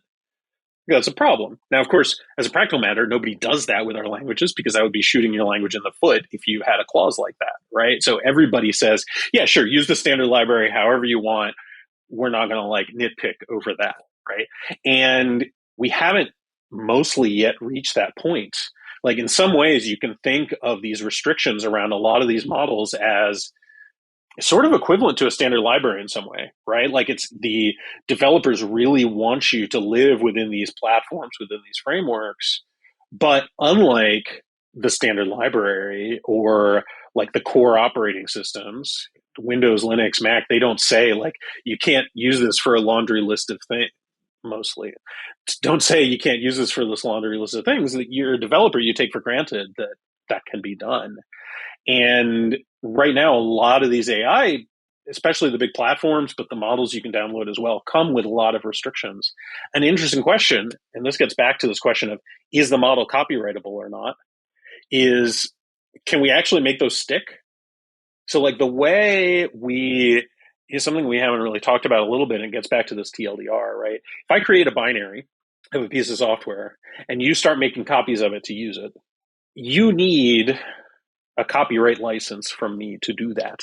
that's a problem. Now, of course, as a practical matter, nobody does that with our languages, because that would be shooting your language in the foot if you had a clause like that, right? So everybody says, yeah, sure, use the standard library however you want. We're not going to like nitpick over that, right? And we haven't mostly yet reached that point. Like in some ways, you can think of these restrictions around a lot of these models as sort of equivalent to a standard library in some way, right? Like it's the developers really want you to live within these platforms, within these frameworks. But unlike the standard library or like the core operating systems, Windows, Linux, Mac, they don't say like, you can't use this for a laundry list of things. Mostly don't say you can't use this for this laundry list of things. That you're a developer, you take for granted that that can be done. And right now, a lot of these AI, especially the big platforms, but the models you can download as well, come with a lot of restrictions. An interesting question, and this gets back to this question of, is the model copyrightable or not, is can we actually make those stick? So like the way is something we haven't really talked about a little bit, and it gets back to this TLDR, right? If I create a binary of a piece of software and you start making copies of it to use it, you need a copyright license from me to do that.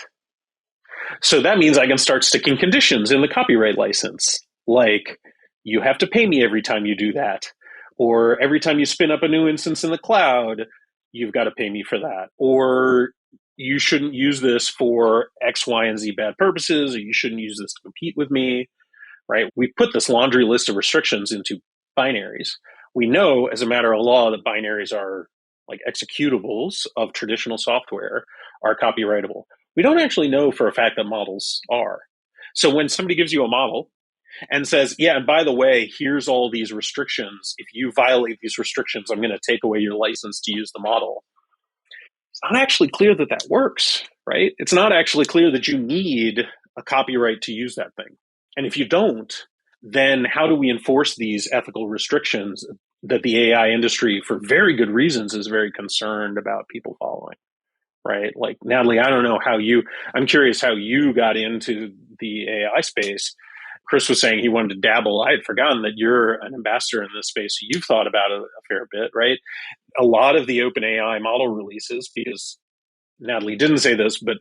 So that means I can start sticking conditions in the copyright license, like you have to pay me every time you do that, or every time you spin up a new instance in the cloud, you've got to pay me for that, or you shouldn't use this for X, Y, and Z bad purposes, or you shouldn't use this to compete with me, right? We put this laundry list of restrictions into binaries. We know as a matter of law that binaries are like executables of traditional software are copyrightable. We don't actually know for a fact that models are. So when somebody gives you a model and says, yeah, and by the way, here's all these restrictions. If you violate these restrictions, I'm going to take away your license to use the model. It's not actually clear that that works, right? It's not actually clear that you need a copyright to use that thing. And if you don't, then how do we enforce these ethical restrictions that the AI industry, for very good reasons, is very concerned about people following, right? Like, Natalie, I don't know I'm curious how you got into the AI space. Chris was saying he wanted to dabble. I had forgotten that you're an ambassador in this space. So you've thought about it a fair bit, right? A lot of the OpenAI model releases, because Natalie didn't say this, but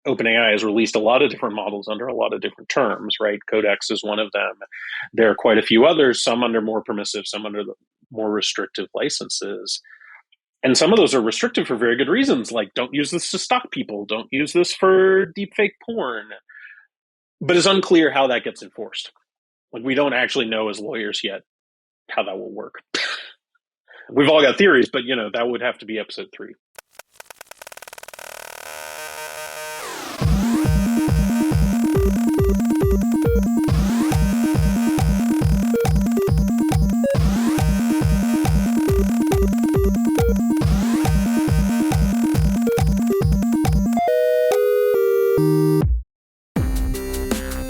OpenAI has released a lot of different models under a lot of different terms, right? Codex is one of them. There are quite a few others, some under more permissive, some under the more restrictive licenses. And some of those are restrictive for very good reasons, like don't use this to stalk people, don't use this for deepfake porn. But it's unclear how that gets enforced. Like, we don't actually know as lawyers yet how that will work. We've all got theories, but that would have to be episode 3.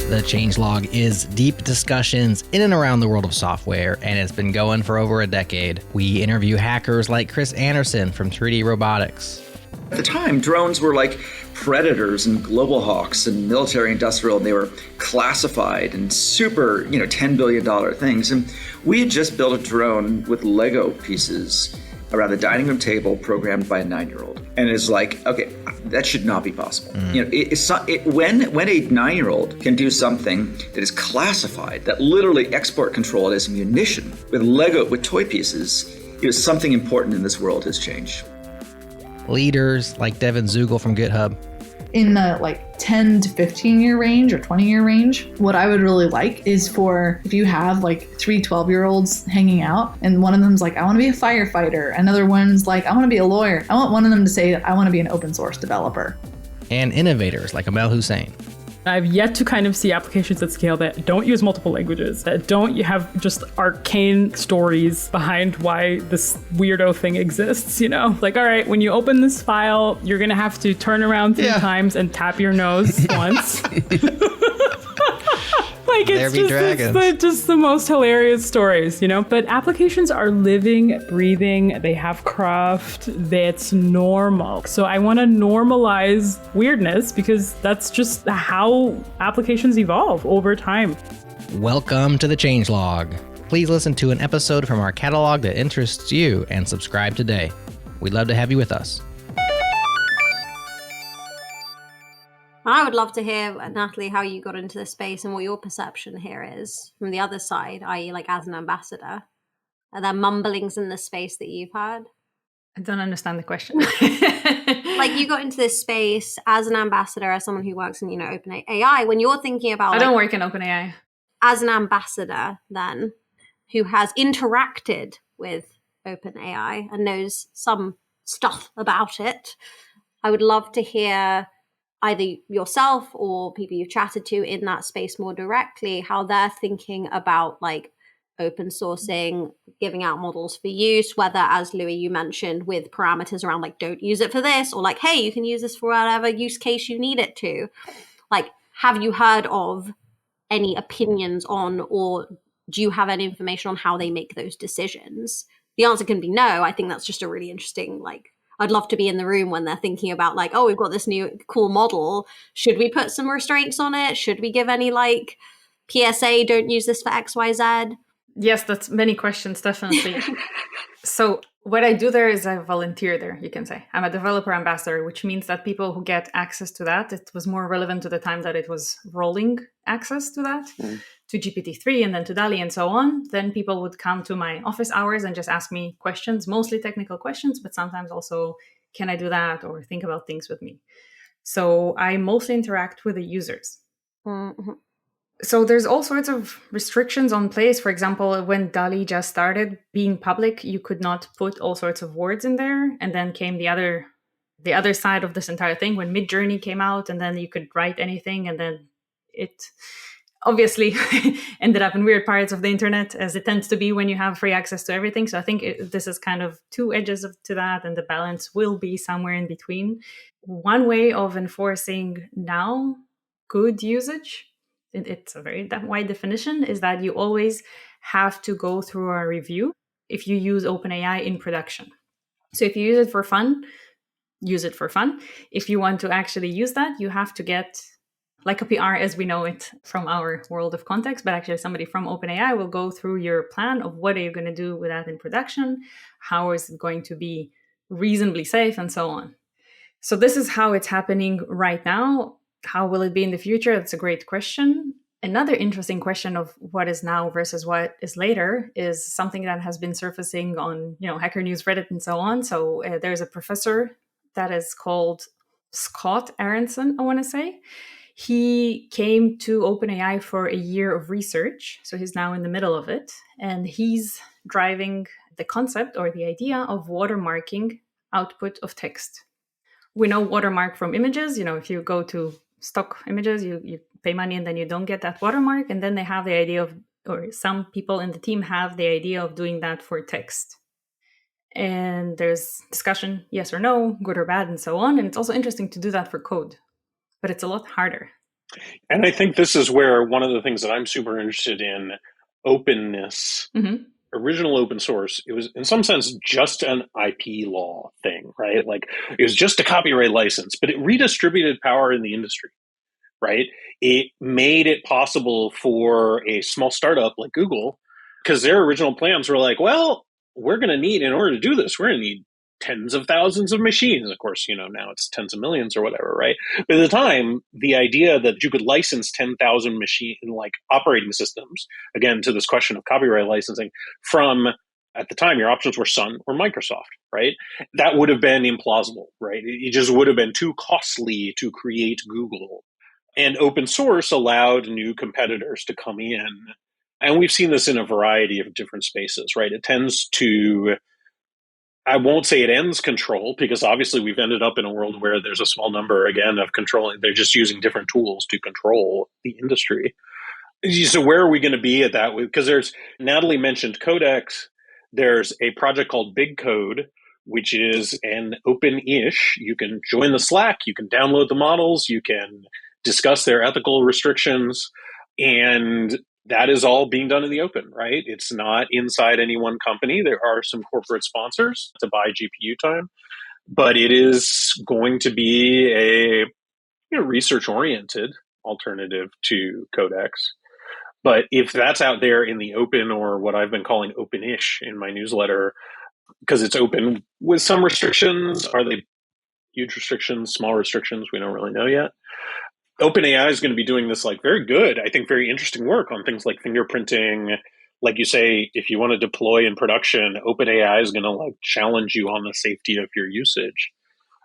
The Changelog is deep discussions in and around the world of software, and it's been going for over a decade. We interview hackers like Chris Anderson from 3D Robotics. At the time, drones were like Predators and Global Hawks and military industrial, and they were classified and super, $10 billion things. And we had just built a drone with Lego pieces around the dining room table programmed by a 9-year-old. And it's like, okay, that should not be possible. When a 9-year-old can do something that is classified, that literally export control it as munition with Lego, with toy pieces, something important in this world has changed. Leaders like Devin Zugel from GitHub. In the 10 to 15 year range or 20 year range, what I would really like is for, if you have 3 12-year-olds hanging out and one of them's like, I want to be a firefighter. Another one's like, I want to be a lawyer. I want one of them to say, I want to be an open source developer. And innovators like Amel Hussein. I've yet to kind of see applications at scale that don't use multiple languages, that don't have just arcane stories behind why this weirdo thing exists, all right, when you open this file, you're going to have to turn around 3 times and tap your nose once. It's just the most hilarious stories, But applications are living, breathing. They have craft. That's normal. So I want to normalize weirdness because that's just how applications evolve over time. Welcome to the Changelog. Please listen to an episode from our catalog that interests you and subscribe today. We'd love to have you with us. I would love to hear, Natalie, how you got into this space and what your perception here is from the other side, i.e. as an ambassador. Are there mumblings in the space that you've had? I don't understand the question. You got into this space as an ambassador, as someone who works in, OpenAI. When you're thinking about... I don't work in OpenAI. As an ambassador, then, who has interacted with OpenAI and knows some stuff about it, I would love to hear either yourself or people you've chatted to in that space more directly, how they're thinking about open sourcing, giving out models for use, whether, as Louis, you mentioned, with parameters around don't use it for this, or hey, you can use this for whatever use case you need it to. Have you heard of any opinions on, or do you have any information on how they make those decisions? The answer can be no. I think that's just a really interesting, I'd love to be in the room when they're thinking about we've got this new cool model. Should we put some restraints on it? Should we give any PSA, don't use this for X, Y, Z? Yes, that's many questions, definitely. So what I do there is I volunteer there, you can say. I'm a developer ambassador, which means that people who get access to that, it was more relevant to the time that it was rolling access to that, to GPT-3 and then to DALL-E and so on. Then people would come to my office hours and just ask me questions, mostly technical questions, but sometimes also, can I do that? Or think about things with me. So I mostly interact with the users. Mm-hmm. So there's all sorts of restrictions on place. For example, when DALL-E just started being public, you could not put all sorts of words in there. And then came the other side of this entire thing when Midjourney came out, and then you could write anything. And then it obviously ended up in weird parts of the internet, as it tends to be when you have free access to everything. So I think this is kind of two edges to that, and the balance will be somewhere in between. One way of enforcing now good usage, it's a very wide definition, is that you always have to go through a review if you use OpenAI in production. So if you use it for fun, use it for fun. If you want to actually use that, you have to get like a PR as we know it from our world of context, but actually somebody from OpenAI will go through your plan of what are you going to do with that in production, how is it going to be reasonably safe, and so on. So this is how it's happening right now. How will it be in the future? That's a great question. Another interesting question of what is now versus what is later is something that has been surfacing on, Hacker News, Reddit, and so on. So there's a professor that is called Scott Aronson, I want to say. He came to OpenAI for a year of research. So he's now in the middle of it. And he's driving the concept or the idea of watermarking output of text. We know watermark from images. If you go to stock images, you pay money and then you don't get that watermark. And then they have the idea of, or some people in the team have the idea of doing that for text. And there's discussion, yes or no, good or bad, and so on. And it's also interesting to do that for code, but it's a lot harder. And I think this is where one of the things that I'm super interested in, openness. Mm-hmm. Original open source, it was in some sense just an IP law thing, right? Like it was just a copyright license, but it redistributed power in the industry, right? It made it possible for a small startup like Google, because their original plans were like, well, we're going to need, in order to do this, we're going to need tens of thousands of machines. Of course, now it's tens of millions or whatever, right? But at the time, the idea that you could license 10,000 operating systems, again, to this question of copyright licensing, from, at the time, your options were Sun or Microsoft, right? That would have been implausible, right? It just would have been too costly to create Google. And open source allowed new competitors to come in. And we've seen this in a variety of different spaces, right? It tends to, I won't say it ends control, because obviously we've ended up in a world where there's a small number, again, of controlling. They're just using different tools to control the industry. So where are we going to be at that? Because Natalie mentioned Codex. There's a project called BigCode, which is an open-ish. You can join the Slack. You can download the models. You can discuss their ethical restrictions. And that is all being done in the open, right? It's not inside any one company. There are some corporate sponsors to buy GPU time, but it is going to be a research-oriented alternative to Codex. But if that's out there in the open, or what I've been calling open-ish in my newsletter, because it's open with some restrictions, are they huge restrictions, small restrictions? We don't really know yet. OpenAI is going to be doing this very good, I think, very interesting work on things like fingerprinting. Like you say, if you want to deploy in production, OpenAI is going to challenge you on the safety of your usage.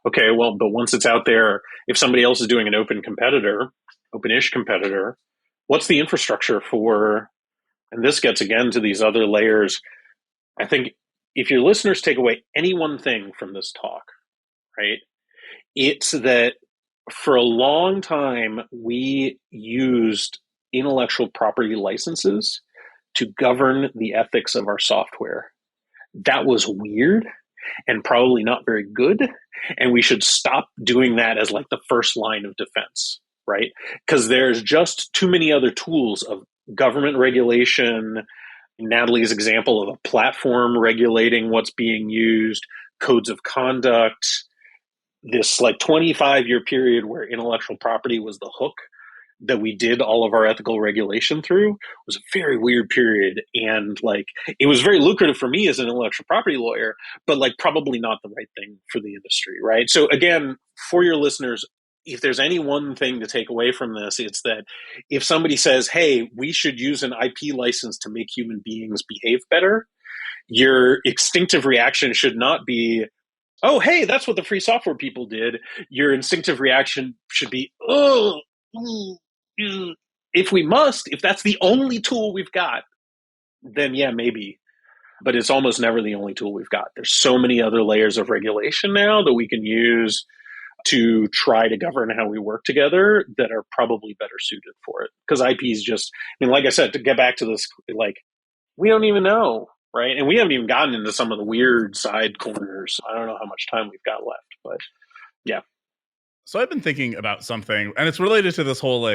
Okay, well, but once it's out there, if somebody else is doing an open-ish competitor, what's the infrastructure for? And this gets again to these other layers. I think if your listeners take away any one thing from this talk, right, it's that for a long time, we used intellectual property licenses to govern the ethics of our software. That was weird and probably not very good. And we should stop doing that as the first line of defense, right? Because there's just too many other tools of government regulation. Natalie's example of a platform regulating what's being used, codes of conduct. This 25-year period where intellectual property was the hook that we did all of our ethical regulation through was a very weird period. And it was very lucrative for me as an intellectual property lawyer, but probably not the right thing for the industry, right? So again, for your listeners, if there's any one thing to take away from this, it's that if somebody says, hey, we should use an IP license to make human beings behave better, your instinctive reaction should not be, oh, hey, that's what the free software people did. Your instinctive reaction should be, if that's the only tool we've got, then yeah, maybe. But it's almost never the only tool we've got. There's so many other layers of regulation now that we can use to try to govern how we work together that are probably better suited for it. Because IP is just, like I said, to get back to this, we don't even know. Right. And we haven't even gotten into some of the weird side corners. I don't know how much time we've got left, but yeah. So I've been thinking about something, and it's related to this whole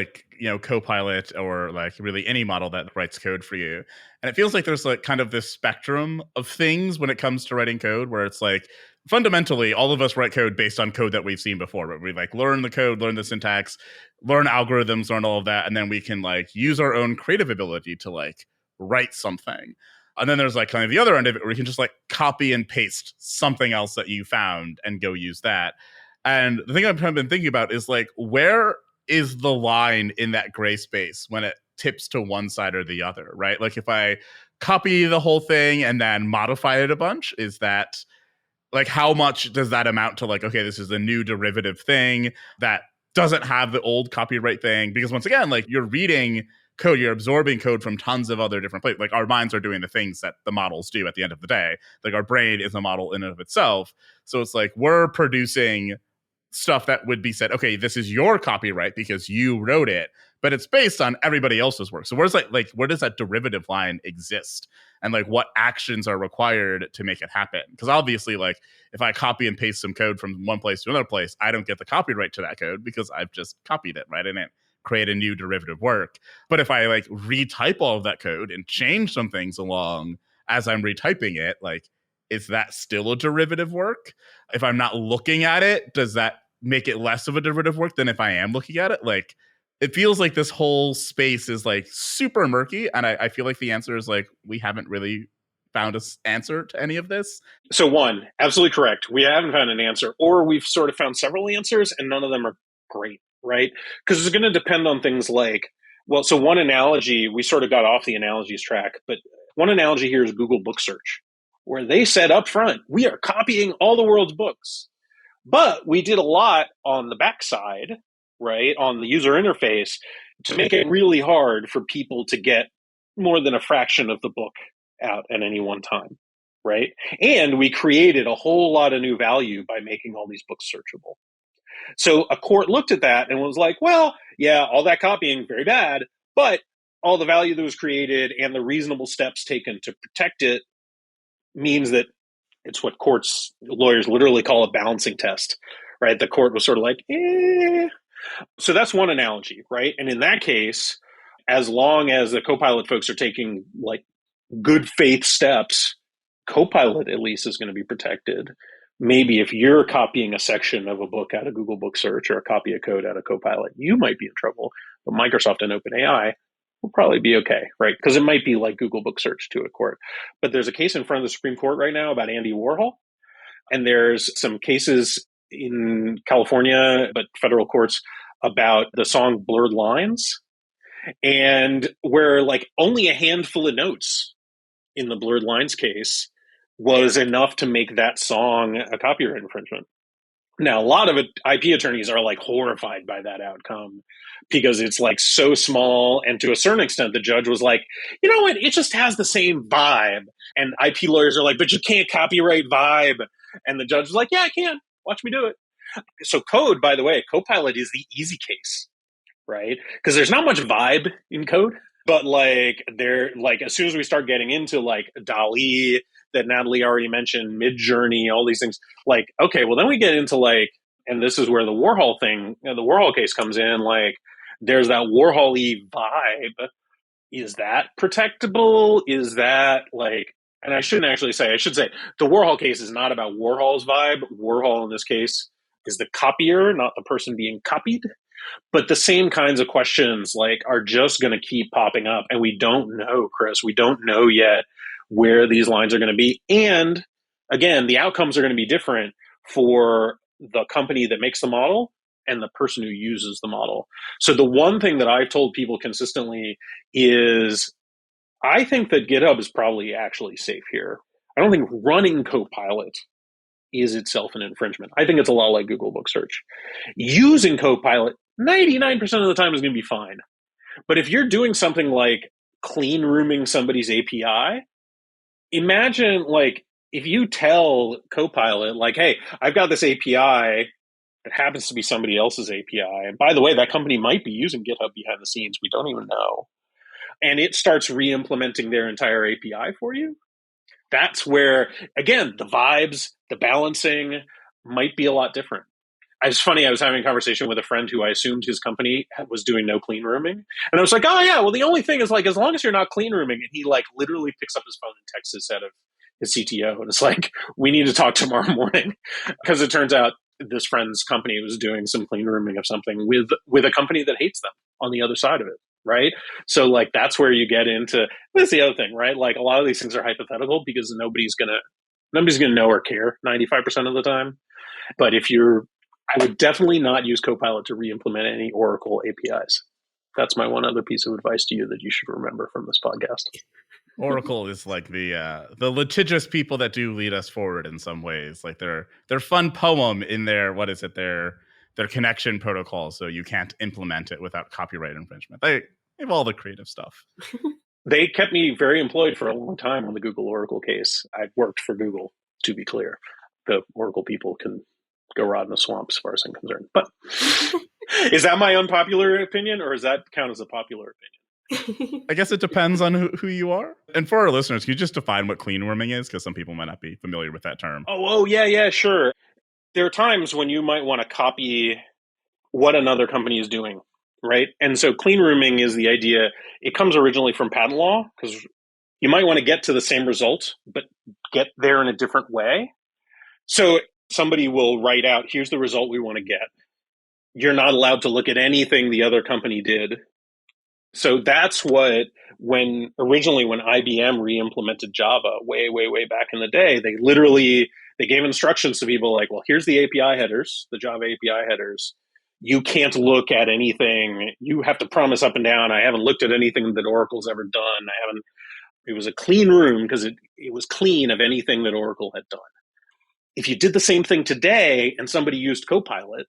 Copilot or really any model that writes code for you. And it feels like there's kind of this spectrum of things when it comes to writing code, where it's fundamentally all of us write code based on code that we've seen before. But we learn the code, learn the syntax, learn algorithms, learn all of that, and then we can use our own creative ability to write something. And then there's kind of the other end of it where you can just copy and paste something else that you found and go use that. And the thing I've kind of been thinking about is like, where is the line in that gray space when it tips to one side or the other, right? Like if I copy the whole thing and then modify it a bunch, is that like, how much does that amount to like, okay, this is a new derivative thing that doesn't have the old copyright thing? Because once again, like you're reading code, you're absorbing code from tons of other different places. Like our minds are doing the things that the models do at the end of the day. Like our brain is a model in and of itself. So it's like we're producing stuff that would be said, okay, this is your copyright because you wrote it, but it's based on everybody else's work. So where's like where does that derivative line exist? And like what actions are required to make it happen? Because obviously, like if I copy and paste some code from one place to another place, I don't get the copyright to that code because I've just copied it, right? I didn't create a new derivative work. But if I like retype all of that code and change some things along as I'm retyping it, like is that still a derivative work? If I'm not looking at it, does that make it less of a derivative work than if I am looking at it? Like, it feels like this whole space is like super murky. And I feel like the answer is like, we haven't really found an answer to any of this. So one, absolutely correct. We haven't found an answer, or we've sort of found several answers and none of them are great, right? Because it's going to depend on things like, well, so one analogy, we sort of got off the analogies track, but one analogy here is Google Book Search, where they said up front, we are copying all the world's books. But we did a lot on the backside, right, on the user interface to make it really hard for people to get more than a fraction of the book out at any one time, right? And we created a whole lot of new value by making all these books searchable. So a court looked at that and was like, well, yeah, all that copying, very bad, but all the value that was created and the reasonable steps taken to protect it means that it's what lawyers literally call a balancing test, right? The court was sort of like, eh. So that's one analogy, right? And in that case, as long as the Copilot folks are taking like good faith steps, Copilot at least is going to be protected. Maybe if you're copying a section of a book out of Google Book Search or a copy of code out of Copilot, you might be in trouble. But Microsoft and OpenAI will probably be okay, right? Because it might be like Google Book Search to a court. But there's a case in front of the Supreme Court right now about Andy Warhol. And there's some cases in California, but federal courts, about the song Blurred Lines. And where like only a handful of notes in the Blurred Lines case was enough to make that song a copyright infringement. Now, a lot of IP attorneys are like horrified by that outcome because it's like so small. And to a certain extent, the judge was like, you know what? It just has the same vibe. And IP lawyers are like, but you can't copyright vibe. And the judge was like, yeah, I can. Watch me do it. So code, by the way, Copilot is the easy case, right? Because there's not much vibe in code. But like as soon as we start getting into like DALL-E that Natalie already mentioned, Midjourney, all these things, like, okay, well then we get into like, and this is where the Warhol thing, the Warhol case comes in, like there's that Warhol-y vibe. Is that protectable? Is that like, and I should say the Warhol case is not about Warhol's vibe. Warhol in this case is the copier, not the person being copied. But the same kinds of questions like are just going to keep popping up. And we don't know, Chris, we don't know yet where these lines are going to be. And again, the outcomes are going to be different for the company that makes the model and the person who uses the model. So the one thing that I've told people consistently is I think that GitHub is probably actually safe here. I don't think running Copilot is itself an infringement. I think it's a lot like Google Book Search. Using Copilot 99% of the time is going to be fine. But if you're doing something like clean rooming somebody's API, imagine like if you tell Copilot like, hey, I've got this API that happens to be somebody else's API. And by the way, that company might be using GitHub behind the scenes. We don't even know. And it starts re-implementing their entire API for you. That's where, again, the vibes, the balancing might be a lot different. It's funny, I was having a conversation with a friend who I assumed his company was doing no clean rooming. And I was like, oh yeah, well the only thing is like, as long as you're not clean rooming, and he like literally picks up his phone and texts his head of his CTO. And it's like, we need to talk tomorrow morning. Because it turns out this friend's company was doing some clean rooming of something with a company that hates them on the other side of it. Right. So like, that's where you get into, that's the other thing, right? Like a lot of these things are hypothetical because nobody's going to know or care 95% of the time. But if you're I would definitely not use Copilot to re-implement any Oracle APIs. That's my one other piece of advice to you that you should remember from this podcast. Oracle is like the litigious people that do lead us forward in some ways. Like their fun poem in their their connection protocol, so you can't implement it without copyright infringement. They have all the creative stuff. They kept me very employed for a long time on the Google Oracle case. I worked for Google, to be clear. The Oracle people can go rot in the swamp as far as I'm concerned. But is that my unpopular opinion, or does that count as a popular opinion? I guess it depends on who you are. And for our listeners, can you just define what clean rooming is? Because some people might not be familiar with that term. Oh, yeah, sure. There are times when you might want to copy what another company is doing, right? And so clean rooming is the idea. It comes originally from patent law, because you might want to get to the same result, but get there in a different way. So somebody will write out, here's the result we want to get. You're not allowed to look at anything the other company did. So that's what, when IBM re-implemented Java way back in the day, they gave instructions to people like, well, here's the API headers, the Java API headers. You can't look at anything. You have to promise up and down, I haven't looked at anything that Oracle's ever done. It was a clean room because it was clean of anything that Oracle had done. If you did the same thing today and somebody used Copilot,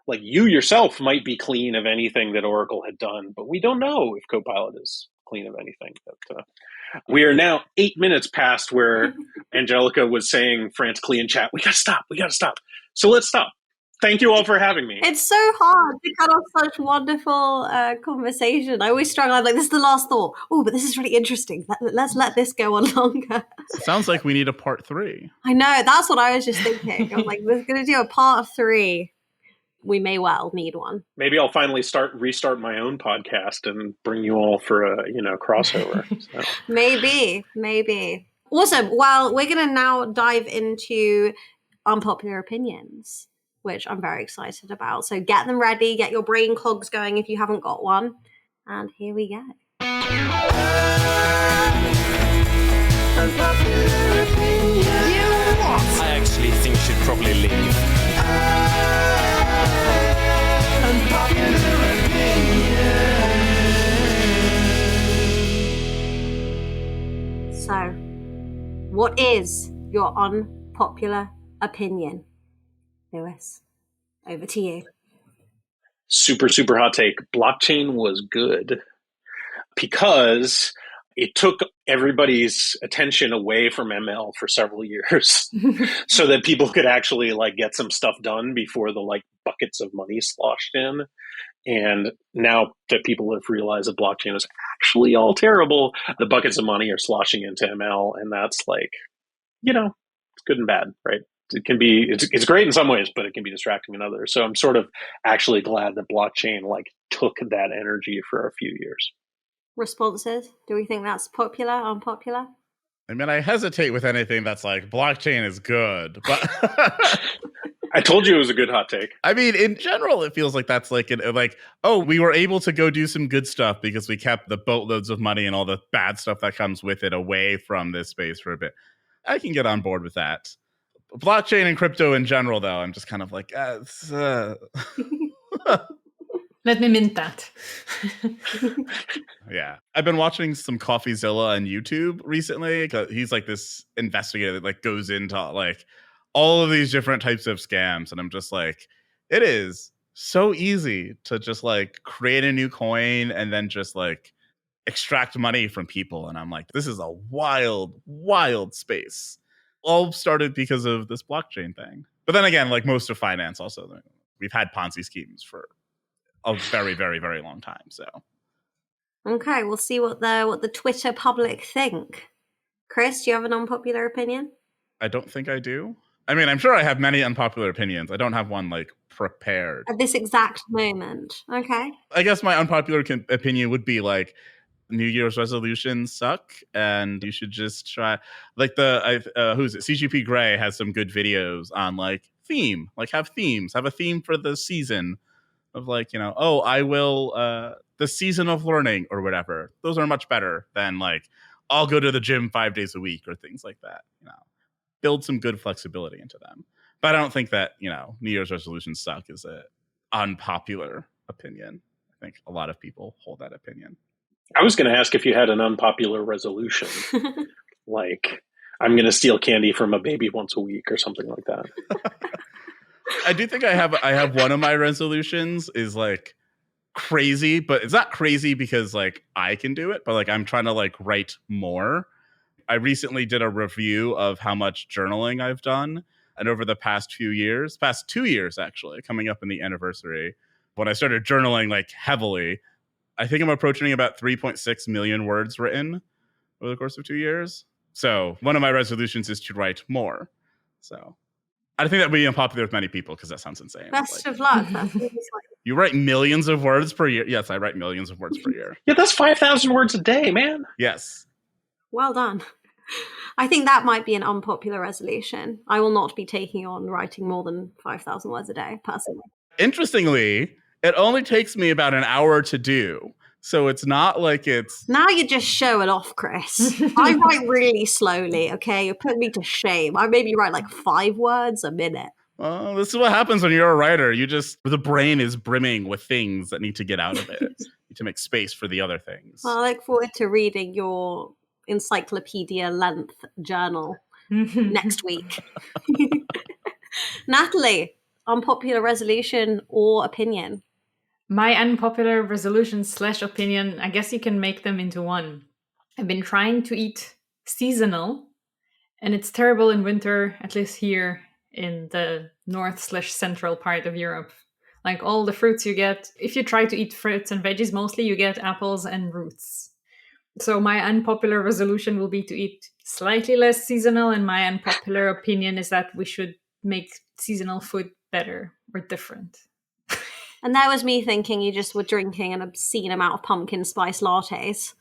like you yourself might be clean of anything that Oracle had done, but we don't know if Copilot is clean of anything. But, we are now 8 minutes past where Angelica was saying frantically in chat, we got to stop. So let's stop. Thank you all for having me. It's so hard to cut off such wonderful conversation. I always struggle. I'm like, this is the last thought. Oh, but this is really interesting. Let's let this go on longer. Sounds like we need a part 3. I know. That's what I was just thinking. I was like, we're going to do a part 3. We may well need one. Maybe I'll finally restart my own podcast and bring you all for a crossover. So. Maybe. Awesome. Well, we're going to now dive into unpopular opinions, which I'm very excited about. So get them ready, get your brain cogs going if you haven't got one. And here we go. I actually think you should probably leave. So, what is your unpopular opinion? Lewis, over to you. Super hot take. Blockchain was good because it took everybody's attention away from ML for several years so that people could actually get some stuff done before the buckets of money sloshed in. And now that people have realized that blockchain is actually all terrible, the buckets of money are sloshing into ML. And that's it's good and bad, right? It can be, it's great in some ways, but it can be distracting in others. So I'm sort of actually glad that blockchain took that energy for a few years. Responses? Do we think that's popular, unpopular? I mean, I hesitate with anything that's blockchain is good, but I told you it was a good hot take. I mean, in general, it feels like that's we were able to go do some good stuff because we kept the boatloads of money and all the bad stuff that comes with it away from this space for a bit. I can get on board with that. Blockchain and crypto in general, though, I'm just kind of Let me mint that. Yeah. I've been watching some CoffeeZilla on YouTube recently. He's this investigator that goes into all of these different types of scams. And I'm just it is so easy to just create a new coin and then just extract money from people. And I'm this is a wild space. All started because of this blockchain thing. But then again, most of finance also, we've had Ponzi schemes for a very, very, very long time. So, okay, we'll see what the Twitter public think. Chris, do you have an unpopular opinion? I don't think I do. I mean, I'm sure I have many unpopular opinions. I don't have one prepared at this exact moment. Okay. I guess my unpopular opinion would be New Year's resolutions suck, and you should just try who's it? CGP Grey has some good videos on theme, have themes, have a theme for the season of I will the season of learning or whatever. Those are much better than I'll go to the gym 5 days a week or things like that. build some good flexibility into them. But I don't think that, New Year's resolutions suck is an unpopular opinion. I think a lot of people hold that opinion. I was going to ask if you had an unpopular resolution, like I'm going to steal candy from a baby once a week or something like that. I do think I have one of my resolutions is like crazy, but it's not crazy because like I can do it, but like I'm trying to like write more. I recently did a review of how much journaling I've done. And over the past 2 years actually, coming up in the anniversary, when I started journaling like heavily, I think I'm approaching about 3.6 million words written over the course of 2 years. So one of my resolutions is to write more. So I think that would be unpopular with many people because that sounds insane. Best of luck. You write millions of words per year? Yes, I write millions of words per year. Yeah, that's 5,000 words a day, man. Yes. Well done. I think that might be an unpopular resolution. I will not be taking on writing more than 5,000 words a day, personally. Interestingly, it only takes me about an hour to do. So it's not like it's... Now you're just showing off, Chris. I write really slowly, okay? You're putting me to shame. I maybe write like 5 words a minute. Well, this is what happens when you're a writer. The brain is brimming with things that need to get out of it. You need to make space for the other things. Well, I look forward to reading your encyclopedia length journal next week. Natalie, unpopular resolution or opinion? My unpopular resolution / opinion, I guess you can make them into one. I've been trying to eat seasonal, and it's terrible in winter, at least here in the north / central part of Europe. Like all the fruits you get, if you try to eat fruits and veggies, mostly you get apples and roots. So my unpopular resolution will be to eat slightly less seasonal, and my unpopular opinion is that we should make seasonal food better or different. And that was me thinking you just were drinking an obscene amount of pumpkin spice lattes.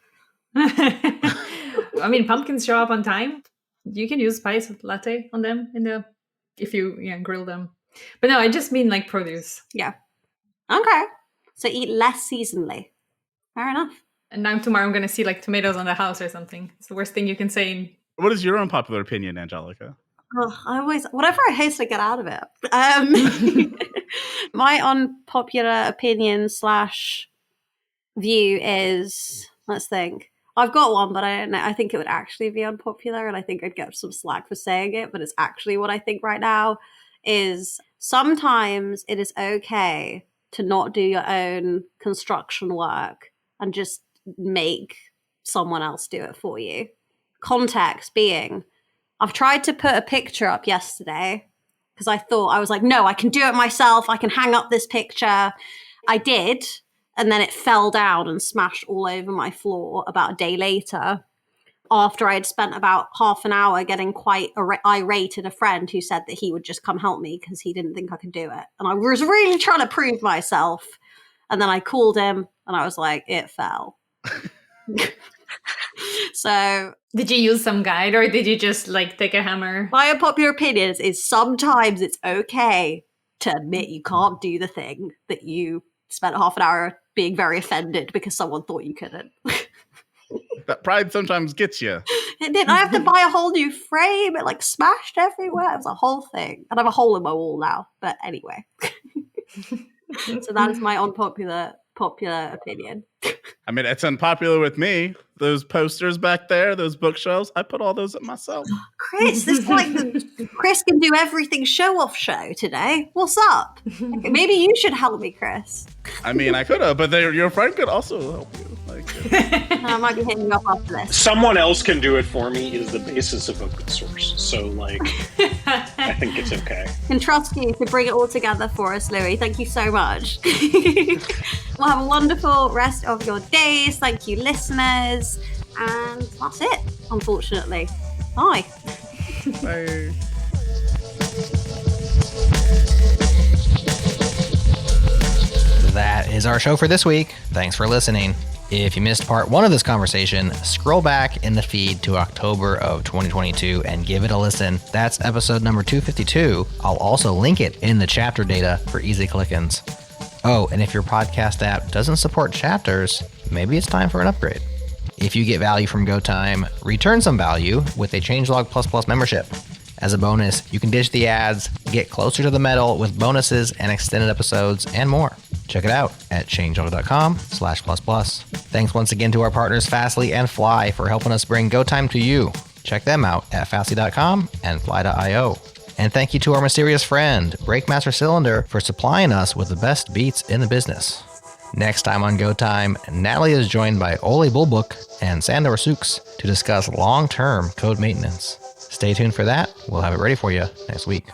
I mean, pumpkins show up on time. You can use spice latte on them if you grill them. But no, I just mean like produce. Yeah. Okay. So eat less seasonally. Fair enough. And now tomorrow I'm going to see like tomatoes on the house or something. It's the worst thing you can say. What is your unpopular opinion, Angelica? Oh, whatever I hate, I get out of it. My unpopular opinion / view is, let's think. I've got one, but I don't know. I think it would actually be unpopular, and I think I'd get some slack for saying it, but it's actually what I think right now is sometimes it is okay to not do your own construction work and just make someone else do it for you. Context being, I've tried to put a picture up yesterday because I was like, no, I can do it myself. I can hang up this picture. I did. And then it fell down and smashed all over my floor about a day later, after I had spent about half an hour getting quite irate at a friend who said that he would just come help me because he didn't think I could do it. And I was really trying to prove myself. And then I called him and I was like, it fell. So did you use some guide or did you just like take a hammer? My unpopular opinion is sometimes it's okay to admit you can't do the thing that you spent half an hour being very offended because someone thought you couldn't. That pride sometimes gets you. It did. I have to buy a whole new frame. It like smashed everywhere. It was a whole thing. And I have a hole in my wall now. But anyway. So that is my unpopular opinion. I mean, it's unpopular with me. Those posters back there, those bookshelves, I put all those up myself. Chris, this is like the Chris can do everything show-off show today. What's up? Okay, maybe you should help me, Chris. I mean, I could have, but your friend could also help you. I might be hitting you up after this. Someone else can do it for me is the basis of open source. So, I think it's okay. Can trust you to bring it all together for us, Louis. Thank you so much. Well, have a wonderful rest of your days. Thank you, listeners. And that's it, unfortunately. Bye. Bye. That is our show for this week. Thanks for listening. If you missed part 1 of this conversation, scroll back in the feed to October of 2022 and give it a listen. That's episode number 252. I'll also link it in the chapter data for easy click-ins. Oh, and if your podcast app doesn't support chapters, maybe it's time for an upgrade. If you get value from GoTime, return some value with a Changelog++ membership. As a bonus, you can ditch the ads, get closer to the metal with bonuses and extended episodes and more. Check it out at changelog.com/++. Thanks once again to our partners Fastly and Fly for helping us bring Go Time to you. Check them out at fastly.com and fly.io. And thank you to our mysterious friend, Breakmaster Cylinder, for supplying us with the best beats in the business. Next time on Go Time, Natalie is joined by Ole Bulbuk and Sandor Sooks to discuss long-term code maintenance. Stay tuned for that. We'll have it ready for you next week.